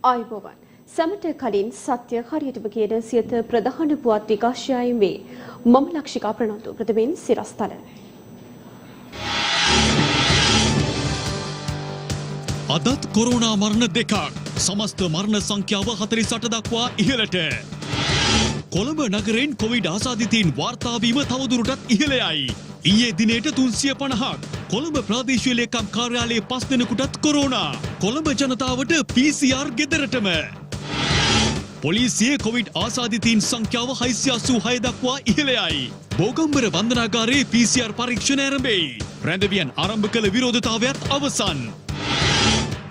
ආයුබෝවන් සමට කලින් සත්‍ය හරියටම කියන සියත ප්‍රධාන පුවත් විකාශයයින් වේ. මම ලක්ෂිකා ප්‍රනාන්දු ප්‍රථමයෙන් සිරස්තල. අදත් කොරෝනා මරණ දෙකක්. සමස්ත මරණ සංඛ්‍යාව 48 දක්වා ඉහළට. කොළඹ නගරයෙන් කොවිඩ් ආසාදිතයින් වාර්තා වීම තවදුරටත් ඉහළයයි. ඊයේ දිනේට 350ක්. කොළඹ ප්‍රාදේශීය ලේකම් කාර්යාලයේ 5 දෙනෙකුටත් කොරෝනා. කොළඹ ජනතාවට PCR ගෙදරටම. පොලිසියේ කොවිඩ් ආසාදිතයින් සංඛ්‍යාව 686 දක්වා ඉහළයයි. බෝගම්බර බන්ධනාගාරයේ PCR පරීක්ෂණ ආරම්භයි. රැඳවියන් ආරම්භ කළ විරෝධතාවයත් අවසන්.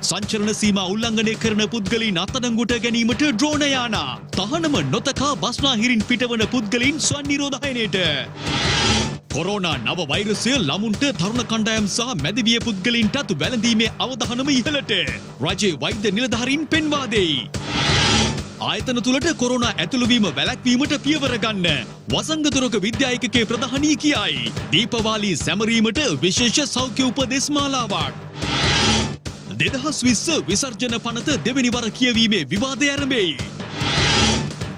සංචලන සීමා උල්ලංඝනය කරන පුද්ගලයන් අත්අඩංගුවට ගැනීමට ඩ්‍රෝන යානා. තහනම නොතකා බස්නාහිරින් පිටවන පුද්ගලයන් ස්වන් නිරෝධායනයට. කොරෝනා නව වෛරසය ළමුන්ට තරුණ කණ්ඩායම් සහ මැදිවිය පුද්ගලයන්ටත් වැළඳීමේ අවධානම ඉහළට. රජයේ වෛද්‍ය නිලධාරීන් පෙන්වා දෙයි. ආයතන තුලට කොරෝනා ඇතුළු වීම වැළැක්වීමට පියවර ගන්න වසංගත රෝග විද්‍යායකකේ ප්‍රධානී කියයි. දීපවාලී සැමරීමට විශේෂ සෞඛ්‍ය උපදෙස් මාලාවක්. 2020 විසර්ජන පනත දෙවෙනි වර කියවීමේ විවාදය ආරම්භයි.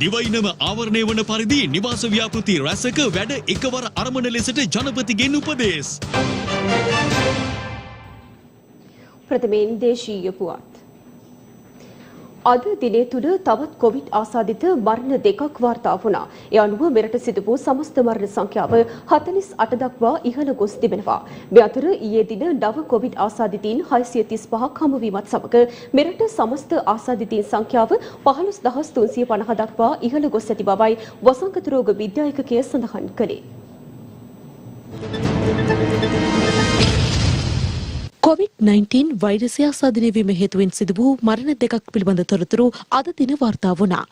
දිවයිනම ආවරණය වන පරිදි නිවාස ව්‍යාපෘති රැසක වැඩ එකවර අරමුණ ලෙසට ජනපතිගෙන් උපදෙස්. ප්‍රථමයෙන් දේශීය පුවත්. අද දිනේ තුල තවත් කොවිඩ් ආසාදිත මරණ දෙකක් වාර්තා වුණා. ඒ අනුව මෙරට සිදු වූ සමස්ත මරණ සංඛ්‍යාව 48 දක්වා ඉහළ ගොස් තිබෙනවා. මේ අතර ඊයේ දින නව කොවිඩ් ආසාදිතයින් 635ක් හමුවීමත් සමග මෙරට සමස්ත ආසාදිතයින් සංඛ්‍යාව 15350 දක්වා ඉහළ ගොස් ඇති බවයි වසංගත රෝග විද්‍යායකකය සඳහන් කළේ. COVID-19 වෛරසය ආසාදනය වීම හේතුවෙන් සිදු වූ මරණ දෙකක් පිළිබඳ තොරතුරු අද දින වාර්තා වුණා.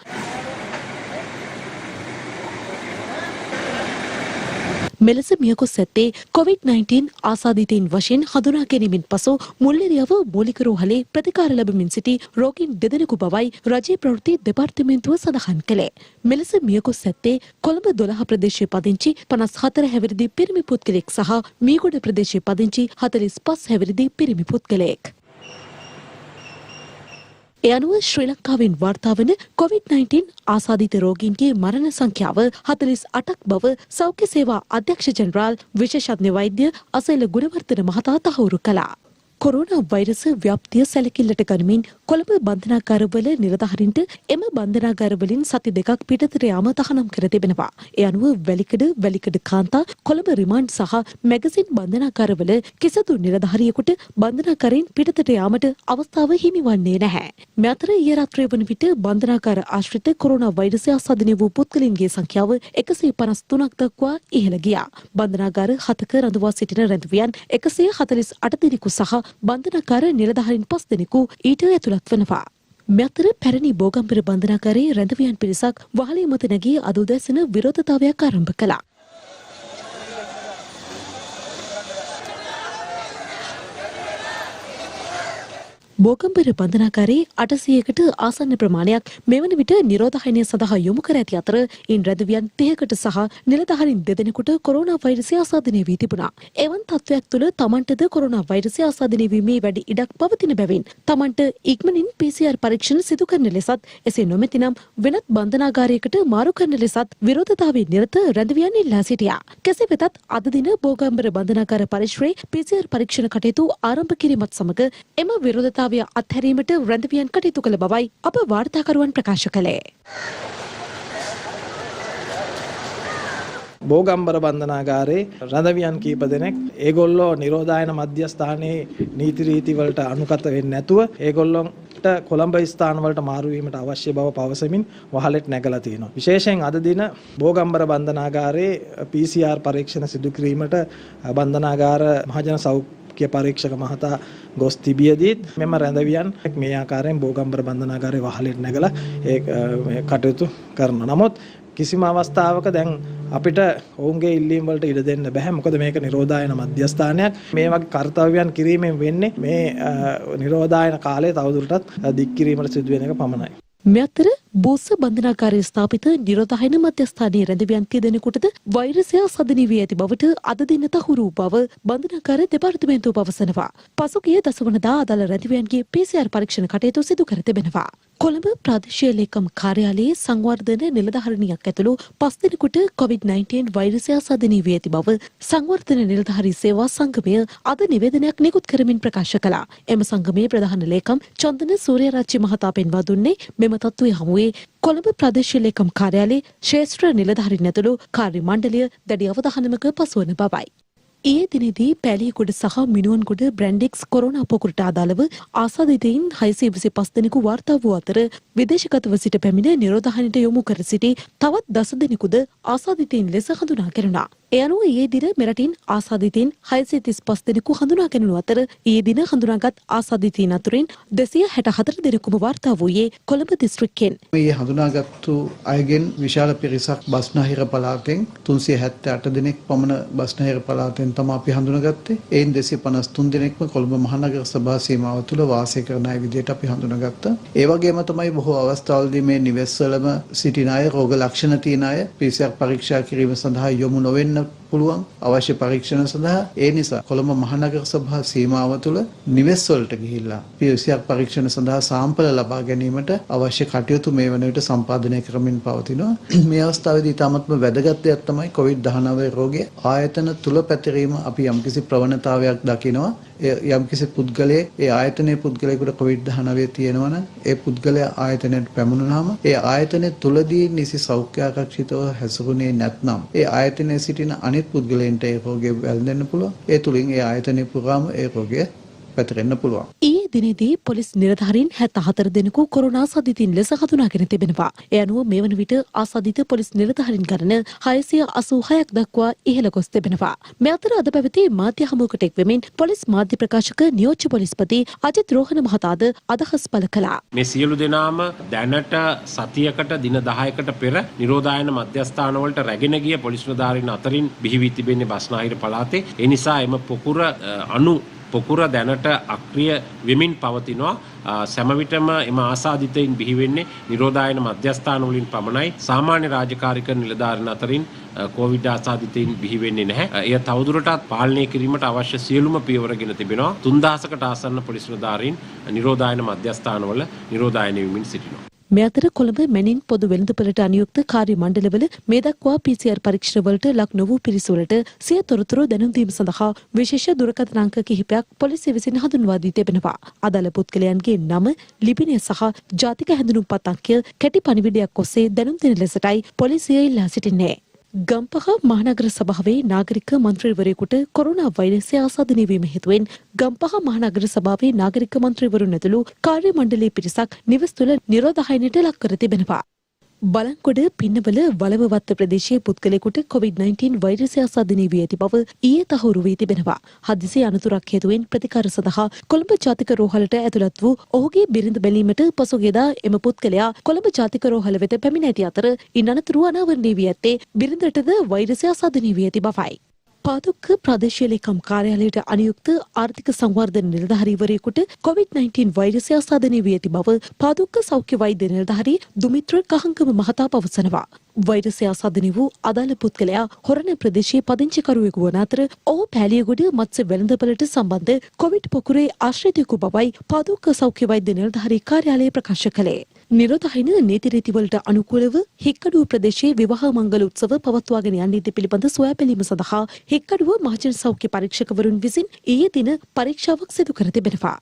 මෙලෙස මියගොස් ඇත්තේ COVID-19 ආසාදිතයින් වශයෙන් හඳුනා ගැනීමෙන් පසු මුල්ලෙරියව මූලික රෝහලේ ප්‍රතිකාර ලැබමින් සිටි රෝගීන් දෙදෙනෙකු බවයි රජයේ ප්‍රවෘත්ති දෙපාර්තමේන්තුව සඳහන් කළේ. මෙලෙස මියගොස් ඇත්තේ කොළඹ 12 ප්‍රදේශයේ පදිංචි 54 හැවිරිදි පිරිමි පුද්ගලෙක් සහ මීගොඩ ප්‍රදේශයේ පදිංචි 45 හැවිරිදි පිරිමි පුද්ගලයෙක්. ඒ අනුව ශ්‍රී ලංකාවෙන් වාර්තා වන COVID-19 ආසාදිත රෝගීන්ගේ මරණ සංඛ්‍යාව 48ක් බව සෞඛ්‍ය සේවා අධ්‍යක්ෂ ජනරාල් විශේෂඥ වෛද්‍ය අසේල ගුණවර්ධන මහතා තහවුරු කළා. කොරෝනා වෛරස ව්‍යාප්තිය සැලකිල්ලට ගනිමින් කොළඹ බන්ධනාගාරවල නිලධාරීන්ට එම බන්ධනාගාරවලින් සති දෙකක් පිටතට යාම තහනම් කර තිබෙනවා. ඒ අනුව වැලිකඩ කාන්තා කොළඹ රිමාන්ඩ් සහ මැගසින් බන්ධනාගාරවල කිසිදු නිලධාරියෙකුට බන්ධනාගාරයෙන් පිටතට යාමට අවස්ථාව හිමිවන්නේ නැහැ. මේ අතර ඊයේ රාත්‍රිය වන විට බන්ධනාගාර ආශ්‍රිත කොරෝනා වෛරසය ආසාදනය වූ පුද්ගලයන්ගේ සංඛ්‍යාව 153ක් දක්වා ඉහළ ගියා. බන්ධනාගාර 7ක රඳවා සිටින රැඳවියන් 148 දෙනෙකු සහ බන්ධනාගාර නිලධාරීන් 5 දෙනෙකු ඊට ඇතුළත් වනවා. මේ අතර පැරණි බෝගම්බර බන්ධනාගාරයේ රැඳවියන් පිරිසක් වහලේ මත නැගී අද උදැසන විරෝධතාවයක් ආරම්භ කළා. බෝගම්බර බන්ධනාගාරයේ 800කට ආසන්න ප්‍රමාණයක් මෙවන විට නිරෝධායනය සඳහා යොමු කර ඇති අතර ඉන් රැඳවියන් 30කට සහ නිලධාරීන් 2 දෙනෙකුට කොරෝනා වෛරසය ආසාදනය වී තිබුණා. එවන් තත්ත්වයක් තුළ තමන්ටද කොරෝනා වෛරසය ආසාදනය වීමේ වැඩි ඉඩක් පවතින බැවින් තමන්ට ඉක්මනින් PCR පරීක්ෂණ සිදු කරන ලෙසත් එසේ නොමැතිනම් වෙනත් බන්ධනාගාරයකට මාරු කරන ලෙසත් විරෝධතාවයේ නිරත රැඳවියන් ඉල්ලා සිටියා. කෙසේ වෙතත් අද දින බෝගම්බර බන්ධනාගාර පරිශ්‍රයේ PCR පරීක්ෂණ කටයුතු ආරම්භ කිරීමත් සමග එම විරෝධතාවය අත්හැරීමට රැඳවියන් කටයුතු කළ බවයි අප වාර්තාකරුවන් ප්‍රකාශ කළේ. බෝගම්බර බන්ධනාගාරයේ රැඳවියන් කීප දෙනෙක් ඒගොල්ලෝ නිරෝධායන මධ්‍යස්ථානයේ නීති රීති වලට අනුගත වෙන්නේ නැතුව ඒගොල්ලොන්ට කොළඹ ස්ථාන වලට මාරු වීමට අවශ්‍ය බව පවසමින් වහලෙට නැගලා තියෙනවා. විශේෂයෙන් අද දින බෝගම්බර බන්ධනාගාරයේ PCR පරීක්ෂණ සිදු කිරීමට බන්ධනාගාර මහජන සෞඛ්‍ය සෞඛ්‍ය පරීක්ෂක මහතා ගොස් තිබියදීත් මෙම රැඳවියන් මේ ආකාරයෙන් බෝගම්බර බන්ධනාගාරයේ වහලෙට නැගලා ඒ කටයුතු කරනවා. නමුත් කිසිම අවස්ථාවක දැන් අපිට ඔවුන්ගේ ඉල්ලීම් වලට ඉඩ දෙන්න බෑ. මොකද මේක නිරෝධායන මධ්‍යස්ථානයක්. මේ වගේ කාර්යයන් කිරීමෙන් වෙන්නේ මේ නිරෝධායන කාලය තවදුරටත් දික් කිරීමට සිදු වෙන එක පමණයි. මේ අතර බෝස බන්ධනාගාරයේ ස්ථාපිත නිරෝධායන මධ්‍යස්ථානයේ රැඳවියන් කීදෙනෙකුටද වෛරසය සදනී වී ඇති බවට අද දින තහවුරු බව බන්ධනාගාර දෙපාර්තමේන්තුව පවසනවා. පසුගිය දසවනදා අදාළ රැඳවියන්ගේ PCR පරීක්ෂණ කටයුතු සිදු කර තිබෙනවා. කොළඹ ප්‍රාදේශීය ලේකම් කාර්යාලයේ සංවර්ධන නිලධාරිනියක් ඇතුළු 5 දෙනෙකුට COVID-19 වෛරසය සදනී වී ඇති බව සංවර්ධන නිලධාරී සේවා සංගමය අද නිවේදනයක් නිකුත් කරමින් ප්‍රකාශ කළා. එම සංගමයේ ප්‍රධාන ලේකම් චන්දන සූර්යරාජ්‍ය මහතා පෙන්වා දුන්නේ මෙම තත්ත්වය හමුවේ කොළඹ ප්‍රාදේශීය ලේකම් කාර්යාලයේ ශ්‍රේෂ්ඨ නිලධාරීන් ඇතුළු කාර්ය මණ්ඩලය දැඩි අවධානමක පසුවන බවයි. ඊයේ දිනේදී පැලියගොඩ සහ මිනුවන්ගොඩ බ්‍රැන්ඩෙක්ස් කොරෝනා පොකුරට අදාළව ආසාදිතයින් 625 දෙනෙකු වාර්තා වූ අතර විදේශගතව සිට පැමිණ නිරෝධායනයට යොමු කර සිටි තවත් 10 දෙනෙකුද ආසාදිතයින් ලෙස හඳුනා ගැනුණා. ඒ අනුව ඊයේ දින මෙරටින් ආසාදිතයින් 635 දෙනෙකු හඳුනා ගැනුණු අතර ඊයේ දින හඳුනාගත් ආසාදිතයින් අතුරින් 264 දෙනෙකුම වාර්තා වූයේ කොළඹ දිස්ත්‍රික්කයෙන්. මේ හඳුනාගත්තු අයගෙන් විශාල පිරිසක් බස්නාහිර පළාතෙන් 378 දෙනෙක් පමණ බස්නාහිර පළාතෙන් තමයි අපි හඳුනාගත්තේ. එයින් 253 දෙනෙක්ම කොළඹ මහනගර සභා සීමාව තුළ වාසය කරන අය විදිහට අපි හඳුනාගත්තා. ඒ වගේම තමයි බොහෝ අවස්ථාවලදී මේ නිවෙස්වලම සිටින අය, රෝග ලක්ෂණ තියෙන අය PCR පරීක්ෂා කිරීම සඳහා යොමු නොවෙන්න පුළුවන් අවශ්‍ය පරීක්ෂණ සඳහා. ඒ නිසා කොළඹ මහනගර සභා සීමාව තුළ නිවෙස් වලට ගිහිල්ලා PCR පරීක්ෂණ සඳහා සාම්පල ලබා ගැනීමට අවශ්‍ය කටයුතු මේ වන විට සම්පාදනය කරමින් පවතිනවා. මේ අවස්ථාවේදී ඉතාමත්ම වැදගත් දෙයක් තමයි COVID-19 රෝගය ආයතන තුල පැතිරීම. අපි යම්කිසි ප්‍රවණතාවයක් දකිනවා. යම්කිසි පුද්ගලයෙක් ඒ ආයතනයේ පුද්ගලයෙකුට COVID-19 තියෙනවා නම් ඒ පුද්ගලයා ආයතනයට පැමුණුනහම ඒ ආයතනය තුලදී නිසි සෞඛ්‍යාරක්ෂිතව හැසිරුනේ නැත්නම් ඒ ආයතනයේ සිටින අනිත් පුද්ගලයන්ට ඒ රෝගය වැළඳෙන්න පුළුවන්. ඒ තුලින් ඒ ආයතනය පුරාම ඒ රෝගය පැතිරෙන්න පුළුවන්. ඊයේ දිනේදී පොලිස් නිලධාරීන් 74 දෙනෙකු කොරෝනා ආසාදිතින් ලෙස හඳුනාගෙන තිබෙනවා. ඒ අනුව මේ වන විට ආසාදිත පොලිස් නිලධාරීන් ගණන 686ක් දක්වා ඉහළ ගොස් තිබෙනවා. මේ අතර අද පැවති මාධ්‍ය හමුවකට එක් වෙමින් පොලිස් මාධ්‍ය ප්‍රකාශක නියෝජ්‍ය පොලිස්පති අජිත් රෝහණ මහතාද අදහස් පළ කළා. මේ සියලු දෙනාම දැනට සතියකට දින 10කට පෙර නිරෝධායන මධ්‍යස්ථාන වලට රැගෙන ගිය පොලිස් නිලධාරීන් අතරින් බිහි වී තිබෙන්නේ බස්නාහිර පළාතේ. ඒ නිසා එම පොකුර දැනට අක්‍රිය වෙමින් පවතිනවා. සෑම විටම එම ආසාදිතයින් බිහි වෙන්නේ නිරෝධායන මධ්‍යස්ථාන වලින් පමණයි. සාමාන්‍ය රාජකාරී කරන නිලධාරීන් අතරින් කොවිඩ් ආසාදිතයින් බිහි වෙන්නේ නැහැ. එය තවදුරටත් පාලනය කිරීමට අවශ්‍ය සියලුම පියවරගෙන තිබෙනවා. 3000කට ආසන්න පොලිස් නිලධාරීන් නිරෝධායන මධ්‍යස්ථානවල නිරෝධායන වෙමින් සිටිනවා. මේ අතර කොළඹ මැනින් පොදු වෙළඳපොළට අනුයුක්ත කාර්ය මණ්ඩලවල මේ දක්වා PCR පරීක්ෂණ වලට ලක් නොවූ පිරිස වලට සිය තොරතුරු දැනුම් දීම සඳහා විශේෂ දුරකථන අංක කිහිපයක් පොලිසිය විසින් හඳුන්වා දී තිබෙනවා. අදාළ පුද්ගලයන්ගේ නම, ලිපිනය සහ ජාතික හැඳුනුම්පත් අංකය කැටි පණිවිඩයක් ඔස්සේ දැනුම් දෙන ලෙසටයි පොලිසිය ඉල්ලා සිටින්නේ. ගම්පහ මහනගර සභාවේ නාගරික මන්ත්‍රීවරයෙකුට කොරෝනා වෛරසය ආසාදනය වීම හේතුවෙන් ගම්පහ මහනගර සභාවේ නාගරික මන්ත්‍රීවරුන් ඇතුළු කාර්ය මණ්ඩලයේ පිරිසක් නිවෙස් තුළ නිරෝධායනයට ලක් කර තිබෙනවා. බලංගොඩ පින්නවල වලවවත්ත ප්‍රදේශයේ පුද්ගලයෙකුට COVID-19 වෛරසය ආසාදනය වී ඇති බව ඊයේ තහවුරු වී තිබෙනවා. හදිසි අනතුරක් හේතුවෙන් ප්‍රතිකාර සඳහා කොළඹ ජාතික රෝහලට ඇතුළත් වූ ඔහුගේ බිරිඳ බැලීමට පසුගියදා එම පුද්ගලයා කොළඹ ජාතික රෝහල වෙත පැමිණ ඇති අතර ඉන් අනතුරුව අනාවරණය වී ඇත්තේ බිරිඳටද වෛරසය ආසාදනය වී ඇති බවයි. පාදුක්ක ප්‍රදේශීය ලේකම් කාර්යාලයට අනුයුක්ත ආර්ථික සංවර්ධන නිලධාරීවරයෙකුට COVID-19 වෛරසය ආසාදනය වී ඇති බව පාදුක්ක සෞඛ්‍ය වෛද්‍ය නිලධාරී දුමිත්‍ර කහංගම මහතා පවසනවා. වෛරසය ආසාදනය වූ අදාළ පුද්ගලයා හොරණ ප්‍රදේශයේ පදිංචිකරුවෙකු වන අතර ඔහු පැලියගොඩ මත්ස්‍ය වෙළඳපළට සම්බන්ධ කොවිඩ් පොකුරේ ආශ්‍රිතයෙකු බවයි පාදුක්ක සෞඛ්‍ය වෛද්‍ය නිලධාරී කාර්යාලය ප්‍රකාශ කළේ. නිරෝධායන නීති රීතිවලට අනුකූලව හික්කඩුව ප්‍රදේශයේ විවාහ මංගල උත්සව පවත්වාගෙන යන්නේද පිළිබඳ සොයා බැලීම සඳහා හික්කඩුව මහජන සෞඛ්‍ය පරීක්ෂකවරුන් විසින් ඊයේ දින පරීක්ෂාවක් සිදු කර තිබෙනවා.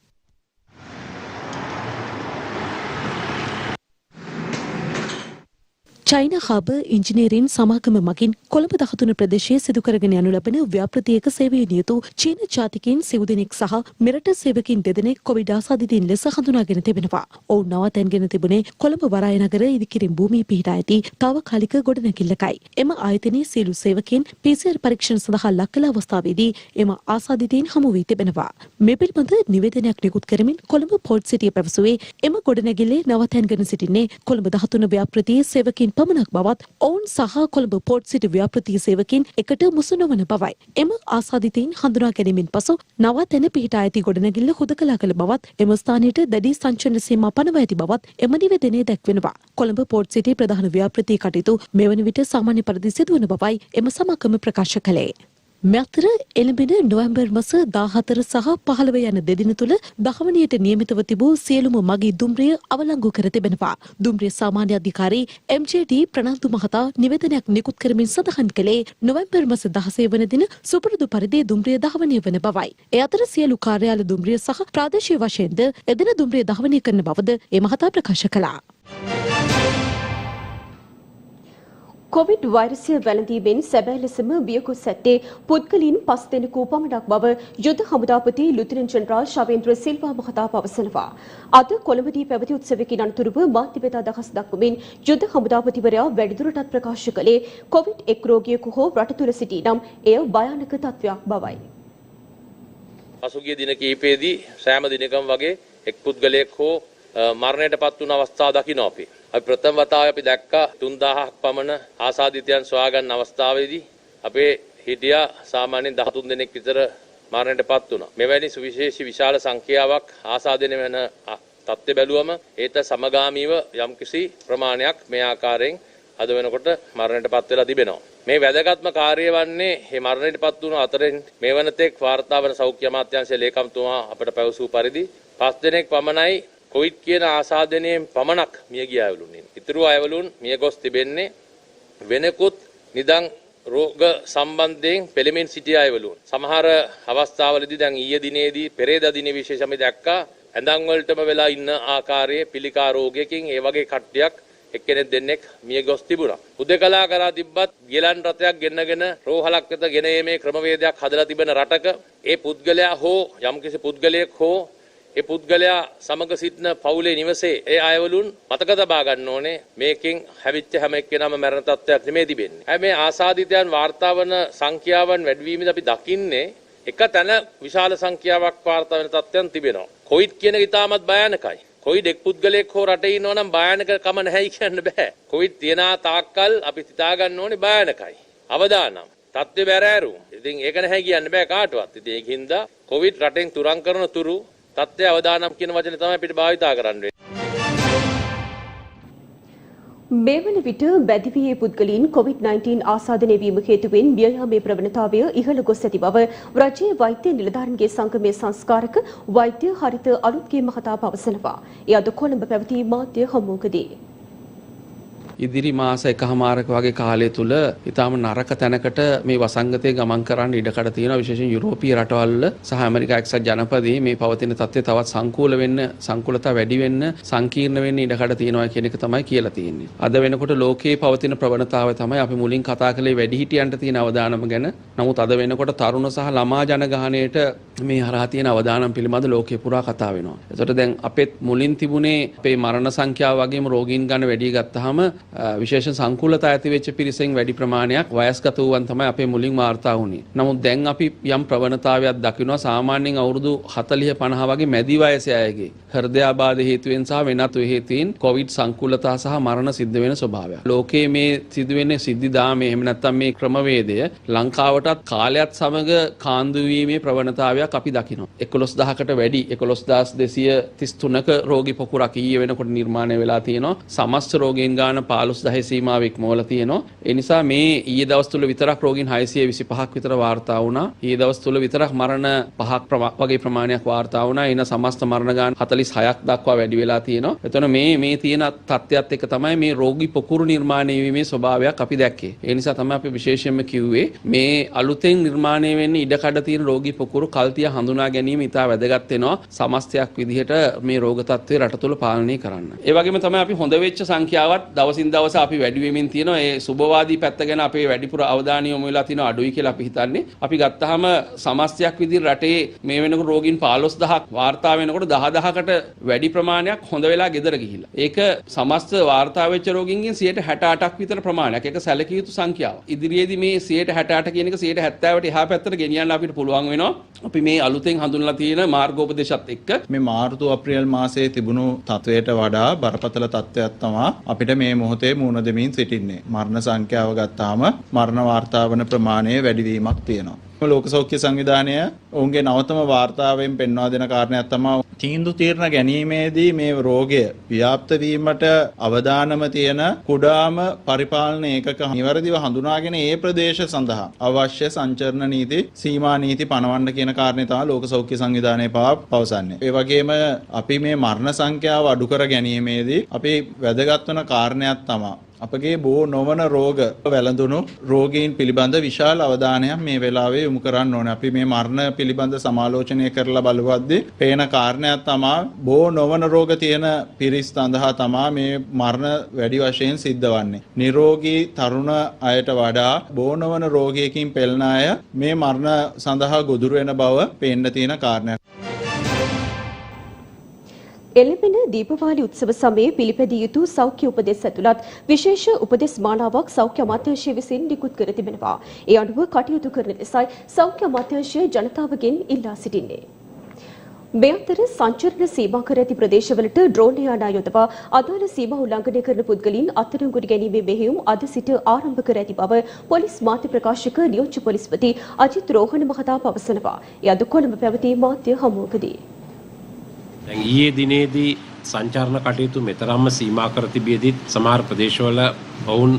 චයිනා හාබර් ඉංජිනේරීන් සමාගම මගින් කොළඹ 13 ප්‍රදේශයේ සිදු කරගෙන යනු ලබන ව්‍යාපෘතියක සේවයේ නියුතු චීන ජාතිකයින් සිව් දෙනෙක් සහ මෙරට සේවකින් දෙදෙනෙක් කොවිඩ් ආසාදිතයින් ලෙස හඳුනාගෙන තිබෙනවා. ඔවුන් නවතැන්ගෙන තිබුණේ කොළඹ වරාය නගර ඉදිකිරීම් භූමියේ පිහිටා ඇති තාවකාලික ගොඩනැගිල්ලකයි. එම ආයතනයේ සියලු සේවකයන් PCR පරීක්ෂණ සඳහා ලක් කළ අවස්ථාවේදී එම ආසාදිතයින් හමු වී තිබෙනවා. මේ පිළිබඳ නිවේදනයක් නිකුත් කරමින් කොළඹ පෝර්ට් සිටිය පැවසුවේ එම ගොඩනැගිල්ලේ නවතැන්ගෙන සිටින්නේ කොළඹ 13 ව්‍යාපෘතියේ සේවකින් පමණක් බවත් ඔවුන් සහ කොළඹ පෝර්ට් සිටි ව්‍යාපෘතියේ සේවකින් එකට මුසු නොවන බවයි. එම ආසාදිතයින් හඳුනා ගැනීමෙන් පසු නවතැන පිහිටා ඇති ගොඩනැගිල්ල හුදකලා කළ බවත් එම ස්ථානයට දැඩි සංචලන සීමා පනවා ඇති බවත් එම නිවේදනයේ දැක්වෙනවා. කොළඹ පෝර්ට් සිටි ප්‍රධාන ව්‍යාපෘති කටයුතු මෙවන විට සාමාන්‍ය පරිදි සිදුවන බවයි එම සමාගම ප්‍රකාශ කළේ. මෙතර එළඹෙන නොවැම්බර් මාස 14 සහ 15 යන දෙදින තුල දහවනියට නියමිතව තිබූ සියලුම මගී දුම්රිය අවලංගු කර තිබෙනවා. දුම්රිය සාමාන්‍ය අධිකාරී MJD ප්‍රනාන්දු මහතා නිවේදනයක් නිකුත් කරමින් සඳහන් කළේ නොවැම්බර් මාස 16 වන දින සුපුරුදු පරිදි දුම්රිය දහවනය වන බවයි. ඒ අතර සියලු කාර්යාල දුම්රිය සහ ප්‍රාදේශීය වශයෙන්ද එදින දුම්රිය දහවනය කරන බවද ඒ මහතා ප්‍රකාශ කළා. කොවිඩ් වෛරසය වැළඳීමෙන් සැබෑ ලෙසම බියකුත් ඇත්තේ පුද්ගලයන් 5 දෙනෙකු පමණක් බව යුද හමුදාපති ලුතිනන්ට් ජෙනරාල් ශවේන්ද්‍ර සිල්වා මහතා පවසනවා. අද කොළඹදී පැවති උත්සවයකින් අනතුරුව මාධ්‍ය වෙත අදහස් දක්වමින් යුද හමුදාපතිවරයා වැඩිදුරටත් ප්‍රකාශ කළේ කොවිඩ් එක් රෝගියෙකු හෝ රට තුළ සිටී නම් එය භයානක තත්ත්වයක් බවයි. පසුගිය දින කිහිපයේදී සෑම දිනකම වගේ එක් පුද්ගලයෙක් හෝ මරණයට පත් වුණ අවස්ථා දකින්න අපි ප්‍රථම වතාවේ අපි දැක්කා 3000ක් පමණ ආසාදිතයන් සොයා ගන්න අවස්ථාවේදී අපේ හිටියා සාමාන්‍යයෙන් 13 දෙනෙක් විතර මරණයට පත් වුණා. මෙවැනි සුවිශේෂී විශාල සංඛ්‍යාවක් ආසාදනය වෙන තත්ත්වය බැලුවම ඒට සමගාමීව යම්කිසි ප්‍රමාණයක් මේ ආකාරයෙන් අද වෙනකොට මරණයට පත් වෙලා තිබෙනවා. මේ වැදගත්ම කාර්යය වන්නේ මේ මරණයට පත් වුණු අතරින් මේ වනතෙක් වාර්තා වන සෞඛ්‍ය අමාත්‍යාංශයේ ලේකම්තුමා අපට පැවසූ පරිදි 5 දෙනෙක් පමණයි කොවිඩ් කියන ආසාදනයෙන් පමණක් මිය ගිය අයවලුන් ඉන්නේ. ඉතුරු අයවලුන් මිය ගොස් තිබෙන්නේ වෙනකුත් නිදන් රෝග සම්බන්ධයෙන් පෙළෙමින් සිටිය අයවලුන්. සමහර අවස්ථාවලදී දැන් ඊයේ දිනේදී පෙරේදා දිනේ විශේෂම දැක්කා ඇඳන් වලටම වෙලා ඉන්න ආකාරයේ පිළිකා රෝගයකින් ඒ වගේ කට්ටියක් එක්කෙනෙක් දෙන්නෙක් මිය ගොස් තිබුණා. උදකලා කරා තිබ්බත් ගිලන් රථයක් ගෙන්නගෙන රෝහලක් වෙත ගෙන ඒමේ ක්‍රමවේදයක් හදලා තිබෙන රටක ඒ පුද්ගලයා හෝ යම්කිසි පුද්ගලයෙක් හෝ ඒ පුද්ගලයා සමග සිටින පවුලේ නිවසේ ඒ අයවලුන් මතක තබා ගන්න ඕනේ මේකෙන් හැවිච්ච හැම එක්කෙනාම මරණ තත්ත්වයක් නෙමෙයි තිබෙන්නේ. මේ ආසාදිතයන් වාර්තා වන සංඛ්‍යාවන් වැඩිවීමද අපි දකින්නේ එක තැන විශාල සංඛ්‍යාවක් වාර්තා වෙන තත්ත්වයන් තිබෙනවා. කොවිඩ් කියන එක ඉතාමත් භයානකයි. කොවිඩ් එක් පුද්ගලයෙක් හෝ රටේ ඉන්නවා නම් භයානකකම නැහැයි කියන්න බෑ. කොවිඩ් තියන තාක්කල් අපි හිතා ගන්න ඕනේ භයානකයි. අවදානම් තත්ත්වය බැරෑරුම්. ඉතින් ඒක නැහැ කියන්න බෑ කාටවත්. ඉතින් ඒකින්ද කොවිඩ් රටෙන් තුරන් කරන තුරු තත්ත්වය අවදානම් කියන වචනේ තමයි අපිට භාවිතා කරන්න වෙන්නේ. මේ වන විට බැදිවියේ පුද්ගලයන් COVID-19 ආසාදනය වීම හේතුවෙන් මියයාමේ ප්‍රවණතාවය ඉහළ ගොස් ඇති බව රජයේ වෛද්‍ය නිලධාරීන්ගේ සංගමයේ සංස්කාරක වෛද්‍ය හරිත අලුත්ගේ මහතා පවසනවා. ඒ අද කොළඹ පැවති මාධ්‍ය හමුවකදී ඉදිරි මාස එකහමාරක වගේ කාලය තුල ඊටාම නරක තැනකට මේ වසංගතයේ ගමන් කරන්න ඉඩකඩ තියෙනවා. විශේෂයෙන් යුරෝපීය රටවල් සහ ඇමරිකා එක්සත් ජනපදයේ මේ පවතින තත්ත්වය තවත් සංකූල වෙන්න, සංකූලතා වැඩි වෙන්න, සංකීර්ණ වෙන්න ඉඩකඩ තියෙනවා කියන එක තමයි කියලා තියෙන්නේ. අද වෙනකොට ලෝකයේ පවතින ප්‍රවණතාවය තමයි අපි මුලින් කතා කළේ වැඩිහිටියන්ට තියෙන අවදානම ගැන. නමුත් අද වෙනකොට තරුණ සහ ළමා ජනගහණයට මේ හරහා තියෙන අවදානම් පිළිබඳ ලෝකේ පුරා කතා වෙනවා. ඒකට දැන් අපෙත් මුලින් තිබුණේ අපේ මරණ සංඛ්‍යාව වගේම රෝගීන් ගන්න වැඩි ගත්තාම විශේෂ සංකූලතා ඇති වෙච්ච පිරිසෙන් වැඩි ප්‍රමාණයක් වයස්ගත වූවන් තමයි අපේ මුලින් වාර්තා වුණේ. නමුත් දැන් අපි යම් ප්‍රවණතාවයක් දකිනවා සාමාන්‍යයෙන් අවුරුදු 40 50 වගේ මැදි වයසේ අයගේ හෘදයාබාධ හේතුවෙන් සහ වෙනත් හේතුවෙන් කොවිඩ් සංකූලතා සහ මරණ සිද්ධ වෙන ස්වභාවය. ලෝකයේ මේ සිදුවෙන සිද්ධිදාමේ එහෙම නැත්නම් මේ ක්‍රමවේදය ලංකාවටත් කාලයත් සමග කාන්දු වීමේ ප්‍රවණතාවයක් අපි දකිනවා. 11000කට වැඩි 11233ක රෝගී පොකුරක් ඊයේ වෙනකොට නිර්මාණය වෙලා තියෙනවා. සමස්ත රෝගීන් ගාන 15 සීමාව ඉක්මවලා තියෙනවා. ඒ නිසා මේ ඊයේ දවස් තුල විතරක් රෝගීන් 625ක් විතර වාර්තා වුණා. ඊයේ දවස් තුල විතරක් මරණ 5ක් වගේ ප්‍රමාණයක් වාර්තා වුණා. එන සමස්ත මරණ ගාන 46ක් දක්වා වැඩි වෙලා තියෙනවා. එතන මේ තියෙන තත්ත්වයක් එක තමයි මේ රෝගී පොකුරු නිර්මාණය වීමේ ස්වභාවයක් අපි දැක්කේ. ඒ නිසා තමයි අපි විශේෂයෙන්ම කිව්වේ මේ අලුතෙන් නිර්මාණය වෙන්නේ ඉඩකඩ තියෙන රෝගී පොකුරු කල්තිය හඳුනා ගැනීම ඉතා වැදගත් වෙනවා. සමස්තයක් විදිහට මේ රෝග තත්ත්වය රට තුල පාලනය කරන්න. ඒ වගේම තමයි අපි හොඳ වෙච්ච සංඛ්‍යාවත් දවසින් දවස අපි වැඩි වෙමින් තියෙනවා. ඒ සුබවාදී පැත්ත ගැන අපේ වැඩිපුර අවධානය යොමු වෙලා තියෙනවා අඩුයි කියලා අපි හිතන්නේ. අපි ගත්තාම සමස්තයක් විදිහට රටේ මේ වෙනකොට රෝගීන් 15000ක් වාර්තා වෙනකොට 10000කට වැඩි ප්‍රමාණයක් හොඳ වෙලා ගෙදර ගිහිල්ලා. ඒක සමස්ත වාර්තා වෙච්ච රෝගීන්ගෙන් 68ක් විතර ප්‍රමාණයක්. ඒක සැලකිය යුතු සංඛ්‍යාවක්. ඉදිරියේදී මේ 68 කියන එක 70ට එහා පැත්තට ගෙනියන්න අපිට පුළුවන් වෙනවා. අපි මේ අලුතෙන් හඳුන්ලා තියෙන මාර්ගෝපදේශත් එක්ක මේ මාර්තු අප්‍රේල් මාසයේ තිබුණු තත්වයට වඩා බරපතල තත්ත්වයක් තමයි අපිට මේ මොහොතේ මුහුණ දෙමින් සිටින්නේ. මරණ සංඛ්‍යාව ගත්තාම මරණ වාර්තා වන ප්‍රමාණය වැඩිවීමක් තියෙනවා. ලෝක සෞඛ්‍ය සංවිධානය ඔවුන්ගේ නවතම වාර්තාවෙන් පෙන්වා දෙන කාරණයක් තමයි තීන්දුව తీරන ගැනීමේදී මේ රෝගය ව්‍යාප්ත වීමට අවදානම තියෙන කුඩාම පරිපාලන ඒකක නිවැරදිව හඳුනාගෙන ඒ ප්‍රදේශ සඳහා අවශ්‍ය සංචරණ නීති සීමා නීති පනවන්න කියන කාරණේ තමයි ලෝක සෞඛ්‍ය සංවිධානය පවසන්නේ. ඒ වගේම අපි මේ මරණ සංඛ්‍යාව අඩු කර ගැනීමේදී අපි වැදගත් වන කාරණයක් තමයි අපගේ බොහෝ නොවන රෝග වැළඳුණු රෝගීන් පිළිබඳ විශාල අවධානයක් මේ වෙලාවේ යොමු කරන්න ඕනේ. අපි මේ මරණ පිළිබඳ සමාලෝචනය කරලා බලුවද්දී පේන කාරණයක් තමයි බොහෝ නොවන රෝග තියෙන පිරිස් සඳහා තමයි මේ මරණ වැඩි වශයෙන් සිද්ධ වන්නේ. නිරෝගී තරුණ අයට වඩා බොහෝ නොවන රෝගයකින් පෙළෙන අය මේ මරණ සඳහා ගොදුරු වෙන බව පේන්න තියෙන කාරණයක්. එළඹෙන දීපවාලි උත්සව සමයේ පිළිපැදිය යුතු සෞඛ්‍ය උපදෙස් ඇතුළත් විශේෂ උපදෙස් මාලාවක් සෞඛ්‍ය අමාත්‍යාංශය විසින් නිකුත් කර තිබෙනවා. ඒ අනුව කටයුතු කරන ලෙසයි සෞඛ්‍ය අමාත්‍යාංශය ජනතාවගෙන් ඉල්ලා සිටින්නේ. මේ අතර සංචරණ සීමා කර ඇති ප්‍රදේශවලට ඩ්‍රෝන් යානා යොදවා අදාළ සීමා උල්ලංඝනය කරන පුද්ගලයන් අත්අඩංගුවට ගැනීමේ මෙහෙයුම් අද සිට ආරම්භ කර ඇති බව පොලිස් මාධ්‍ය ප්‍රකාශක නියෝජ්‍ය පොලිස්පති අජිත් රෝහණ මහතා පවසනවා. ඒ අද කොළඹ පැවති මාධ්‍ය හමුවකදී දැන් ඊයේ දිනේදී සංචාරණ කටයුතු මෙතරම්ම සීමා කර තිබියදීත් සමහර ප්‍රදේශවල ඔවුන්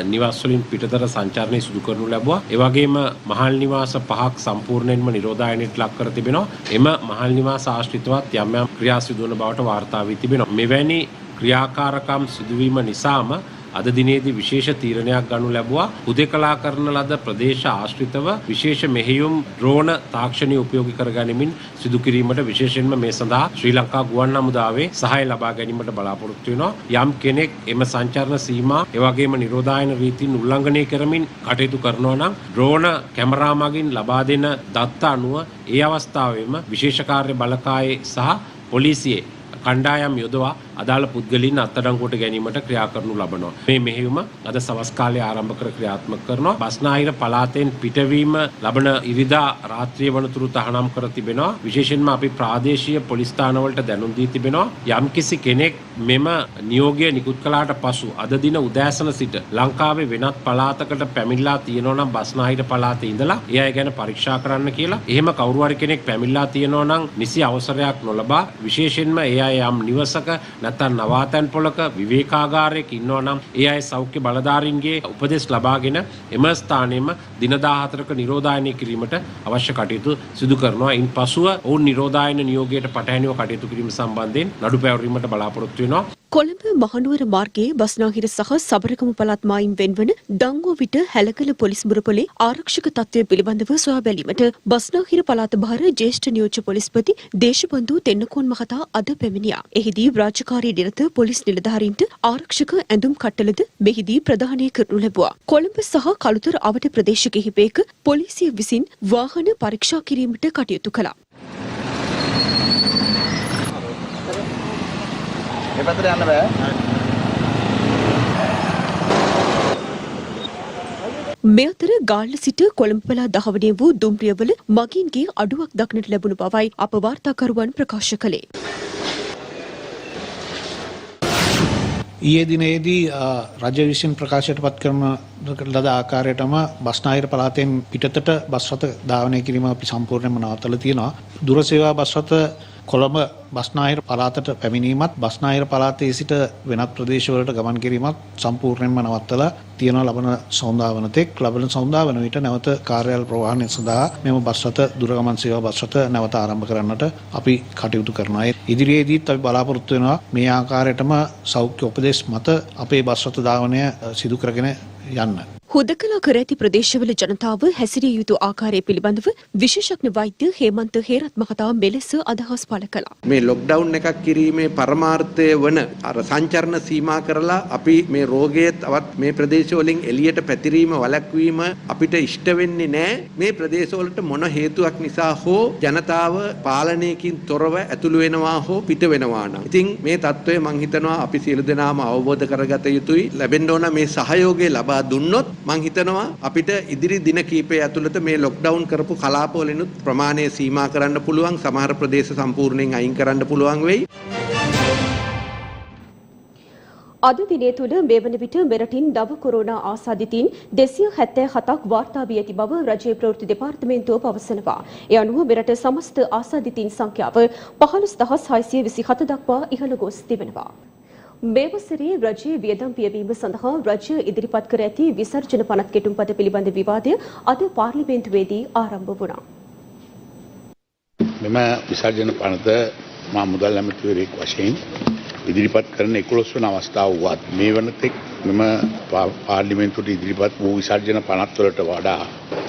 නිවාස වලින් පිටතර සංචාරණය සිදු කරනු ලැබුවා. ඒ වගේම මහල් නිවාස 5ක් සම්පූර්ණයෙන්ම නිරෝධායනයට ලක් කර තිබෙනවා. එම මහල් නිවාස ආශ්‍රිතවත් යම් යම් ක්‍රියා සිදු වන බවට වාර්තා වී තිබෙනවා. මෙවැනි ක්‍රියාකාරකම් සිදුවීම නිසාම අද දිනේදී විශේෂ තීරණයක් ගනු ලැබුවා. හුදෙකලා කරන ලද ප්‍රදේශ ආශ්‍රිතව විශේෂ මෙහෙයුම් ඩ්‍රෝන තාක්ෂණය උපයෝගී කර ගැනීමෙන් සිදු කිරීමට විශේෂයෙන්ම මේ සඳහා ශ්‍රී ලංකා ගුවන් හමුදාවේ සහාය ලබා ගැනීමට බලාපොරොත්තු වෙනවා. යම් කෙනෙක් එම සංචාරණ සීමා එවැගේම නිරෝධායන රීතීන් උල්ලංඝනය කරමින් කටයුතු කරනවා නම් ඩ්‍රෝන කැමරා මගින් ලබා දෙන දත්ත අනුව ඒ අවස්ථාවේම විශේෂ කාර්ය බලකායේ සහ පොලිසියේ කණ්ඩායම් යොදවා අදාළ පුද්ගලයන් අත්අඩංගුවට ගැනීමට ක්‍රියා කරනු ලබනවා. මේ මෙහෙයුම අද සවස් කාලයේ ආරම්භ කර ක්‍රියාත්මක කරනවා. බස්නාහිර පළාතෙන් පිටවීම ලබන ඉරිදා රාත්‍රිය වනතුරු තහනම් කර තිබෙනවා. විශේෂයෙන්ම අපි ප්‍රාදේශීය පොලිස් ස්ථානවලට දැනුම් දී තිබෙනවා. යම්කිසි කෙනෙක් මෙම නියෝගය නිකුත් කළාට පසු අද දින උදෑසන සිට ලංකාවේ වෙනත් පළාතකට පැමිණලා තියෙනවා නම් බස්නාහිර පළාතේ ඉඳලා ඒ අය ගැන පරීක්ෂා කරන්න කියලා. එහෙම කවුරු හරි කෙනෙක් පැමිණලා තියෙනවා නම් නිසි අවසරයක් නොලබා විශේෂයෙන්ම ඒ අය යම් නිවසක නැත්නම් නවාතැන් පොලක විවේකාගාරයක ඉන්නවා නම් ඒ අය සෞඛ්‍ය බලධාරීන්ගේ උපදෙස් ලබාගෙන එම ස්ථානයේම දින 14ක නිරෝධායනය කිරීමට අවශ්‍ය කටයුතු සිදු කරනවා. ඉන් පසුව ඔවුන් නිරෝධායන නියෝගයට පටහැනිව කටයුතු කිරීම සම්බන්ධයෙන් නඩු පැවරීමට බලාපොරොත්තු වෙනවා. කොළඹ මහනුවර මාර්ගයේ බස්නාහිර සහ සබරගමු පළාත් මායිම් වෙන්වන දංගෝවිට හැලකල පොලිස් මුරපොලේ ආරක්ෂක තත්ත්වය පිළිබඳව සොයා බැලීමට බස්නාහිර පළාත භාර ජ්‍යෙෂ්ඨ නියෝජ්‍ය පොලිස්පති දේශබන්දු තෙන්නකෝන් මහතා අද පැමිණියා. එහිදී රාජකාරී නිරත පොලිස් නිලධාරීන්ට ආරක්ෂක ඇඳුම් කට්ටලද මෙහිදී ප්‍රදානය කරනු ලැබුවා. කොළඹ සහ කළුතර අවට ප්‍රදේශ කිහිපයක පොලිසිය විසින් වාහන පරීක්ෂා කිරීමට කටයුතු කළා. එපතට යන්න බෑ. මේ අතර ගාල්ල සිට කොළඹ පළාත් දහවනේ වූ දුම්රියවල මගීන්ගේ අඩුවක් දක්නට ලැබුණු බවයි අප වාර්තාකරුවන් ප්‍රකාශ කළේ. ඊයේ දිනේදී රජය විසින් ප්‍රකාශයට පත් කරන ලද ආකාරයටම බස්නාහිර පළාතෙන් පිටතට බස් රථ ධාවනය කිරීම අපි සම්පූර්ණයෙන්ම නවත්තලා තියෙනවා. දුර සේවා බස් රථ කොළඹ බස්නාහිර පළාතට පැමිණීමත් බස්නාහිර පළාතේ සිට වෙනත් ප්‍රදේශවලට ගමන් කිරීමත් සම්පූර්ණයෙන්ම නවත්තලා තියෙනවා. ලබන සෞන්දාවන තෙක් ලබන සෞන්දාවන විට නැවත කාර්යාල ප්‍රවාහනය සඳහා මෙම බස් රථ දුරගමන් සේවා බස් රථ නැවත ආරම්භ කරන්නට අපි කටයුතු කරනවා. ඉදිරියේදීත් අපි බලාපොරොත්තු වෙනවා මේ ආකාරයටම සෞඛ්‍ය උපදෙස් මත අපේ බස් රථ ධාවනය සිදු කරගෙන යන්න. හුදකලා කර ඇති ප්‍රදේශවල ජනතාව හැසිරිය යුතු ආකාරය පිළිබඳව විශේෂඥ වෛද්‍ය හේමන්ත හේරත් මහතා මෙලෙස අදහස් පළ කළා. මේ ලොක්ඩවුන් එකක් කිරීමේ පරමාර්ථය වන අර සංචරණ සීමා කරලා අපි මේ රෝගය තවත් මේ ප්‍රදේශවලින් එළියට පැතිරීම වළක්වීම අපිට ඉෂ්ට වෙන්නේ නැහැ. මේ ප්‍රදේශවලට මොන හේතුවක් නිසා හෝ ජනතාව පාලනයකින් තොරව ඇතුළු වෙනවා හෝ පිට වෙනවා නම්. ඉතින් මේ தত্ত্বය මම හිතනවා අපි සියලු දෙනාම අවබෝධ කරගත යුතුයි. ලැබෙන්න ඕන මේ සහයෝගය ලබා දුන්නොත් මම හිතනවා අපිට ඉදිරි දින කිහිපය ඇතුළත මේ ලොක්ඩවුන් කරපු කලාපවලිනුත් ප්‍රමාණය සීමා කරන්න පුළුවන්. සමහර ප්‍රදේශ සම්පූර්ණයෙන් අයින් කරන්න පුළුවන් වෙයි. අද දිනේ තුල මේ වන විට මෙරටින් නව කොරෝනා ආසාදිතයින් 277ක් වාර්තා වී ඇති බව රජයේ ප්‍රවෘත්ති දෙපාර්තමේන්තුව පවසනවා. ඒ අනුව මෙරට සමස්ත ආසාදිතයින් සංඛ්‍යාව 15627 දක්වා ඉහළ ගොස් තිබෙනවා. මේ වසරේ රජයේ වියදම් පියවීම සඳහා රජය ඉදිරිපත් කර ඇති විසර්ජන පනත් කෙටුම්පත පිළිබඳ විවාදය අද පාර්ලිමේන්තුවේදී ආරම්භ වුණා. මෙම විසර්ජන පනත මා මුදල් ඇමතිවරයෙක් වශයෙන් ඉදිරිපත් කරන 11 වන අවස්ථාව වුවත් මේ වනතෙක් මෙම පාර්ලිමේන්තුවට ඉදිරිපත් වූ විසර්ජන පනත් වලට වඩා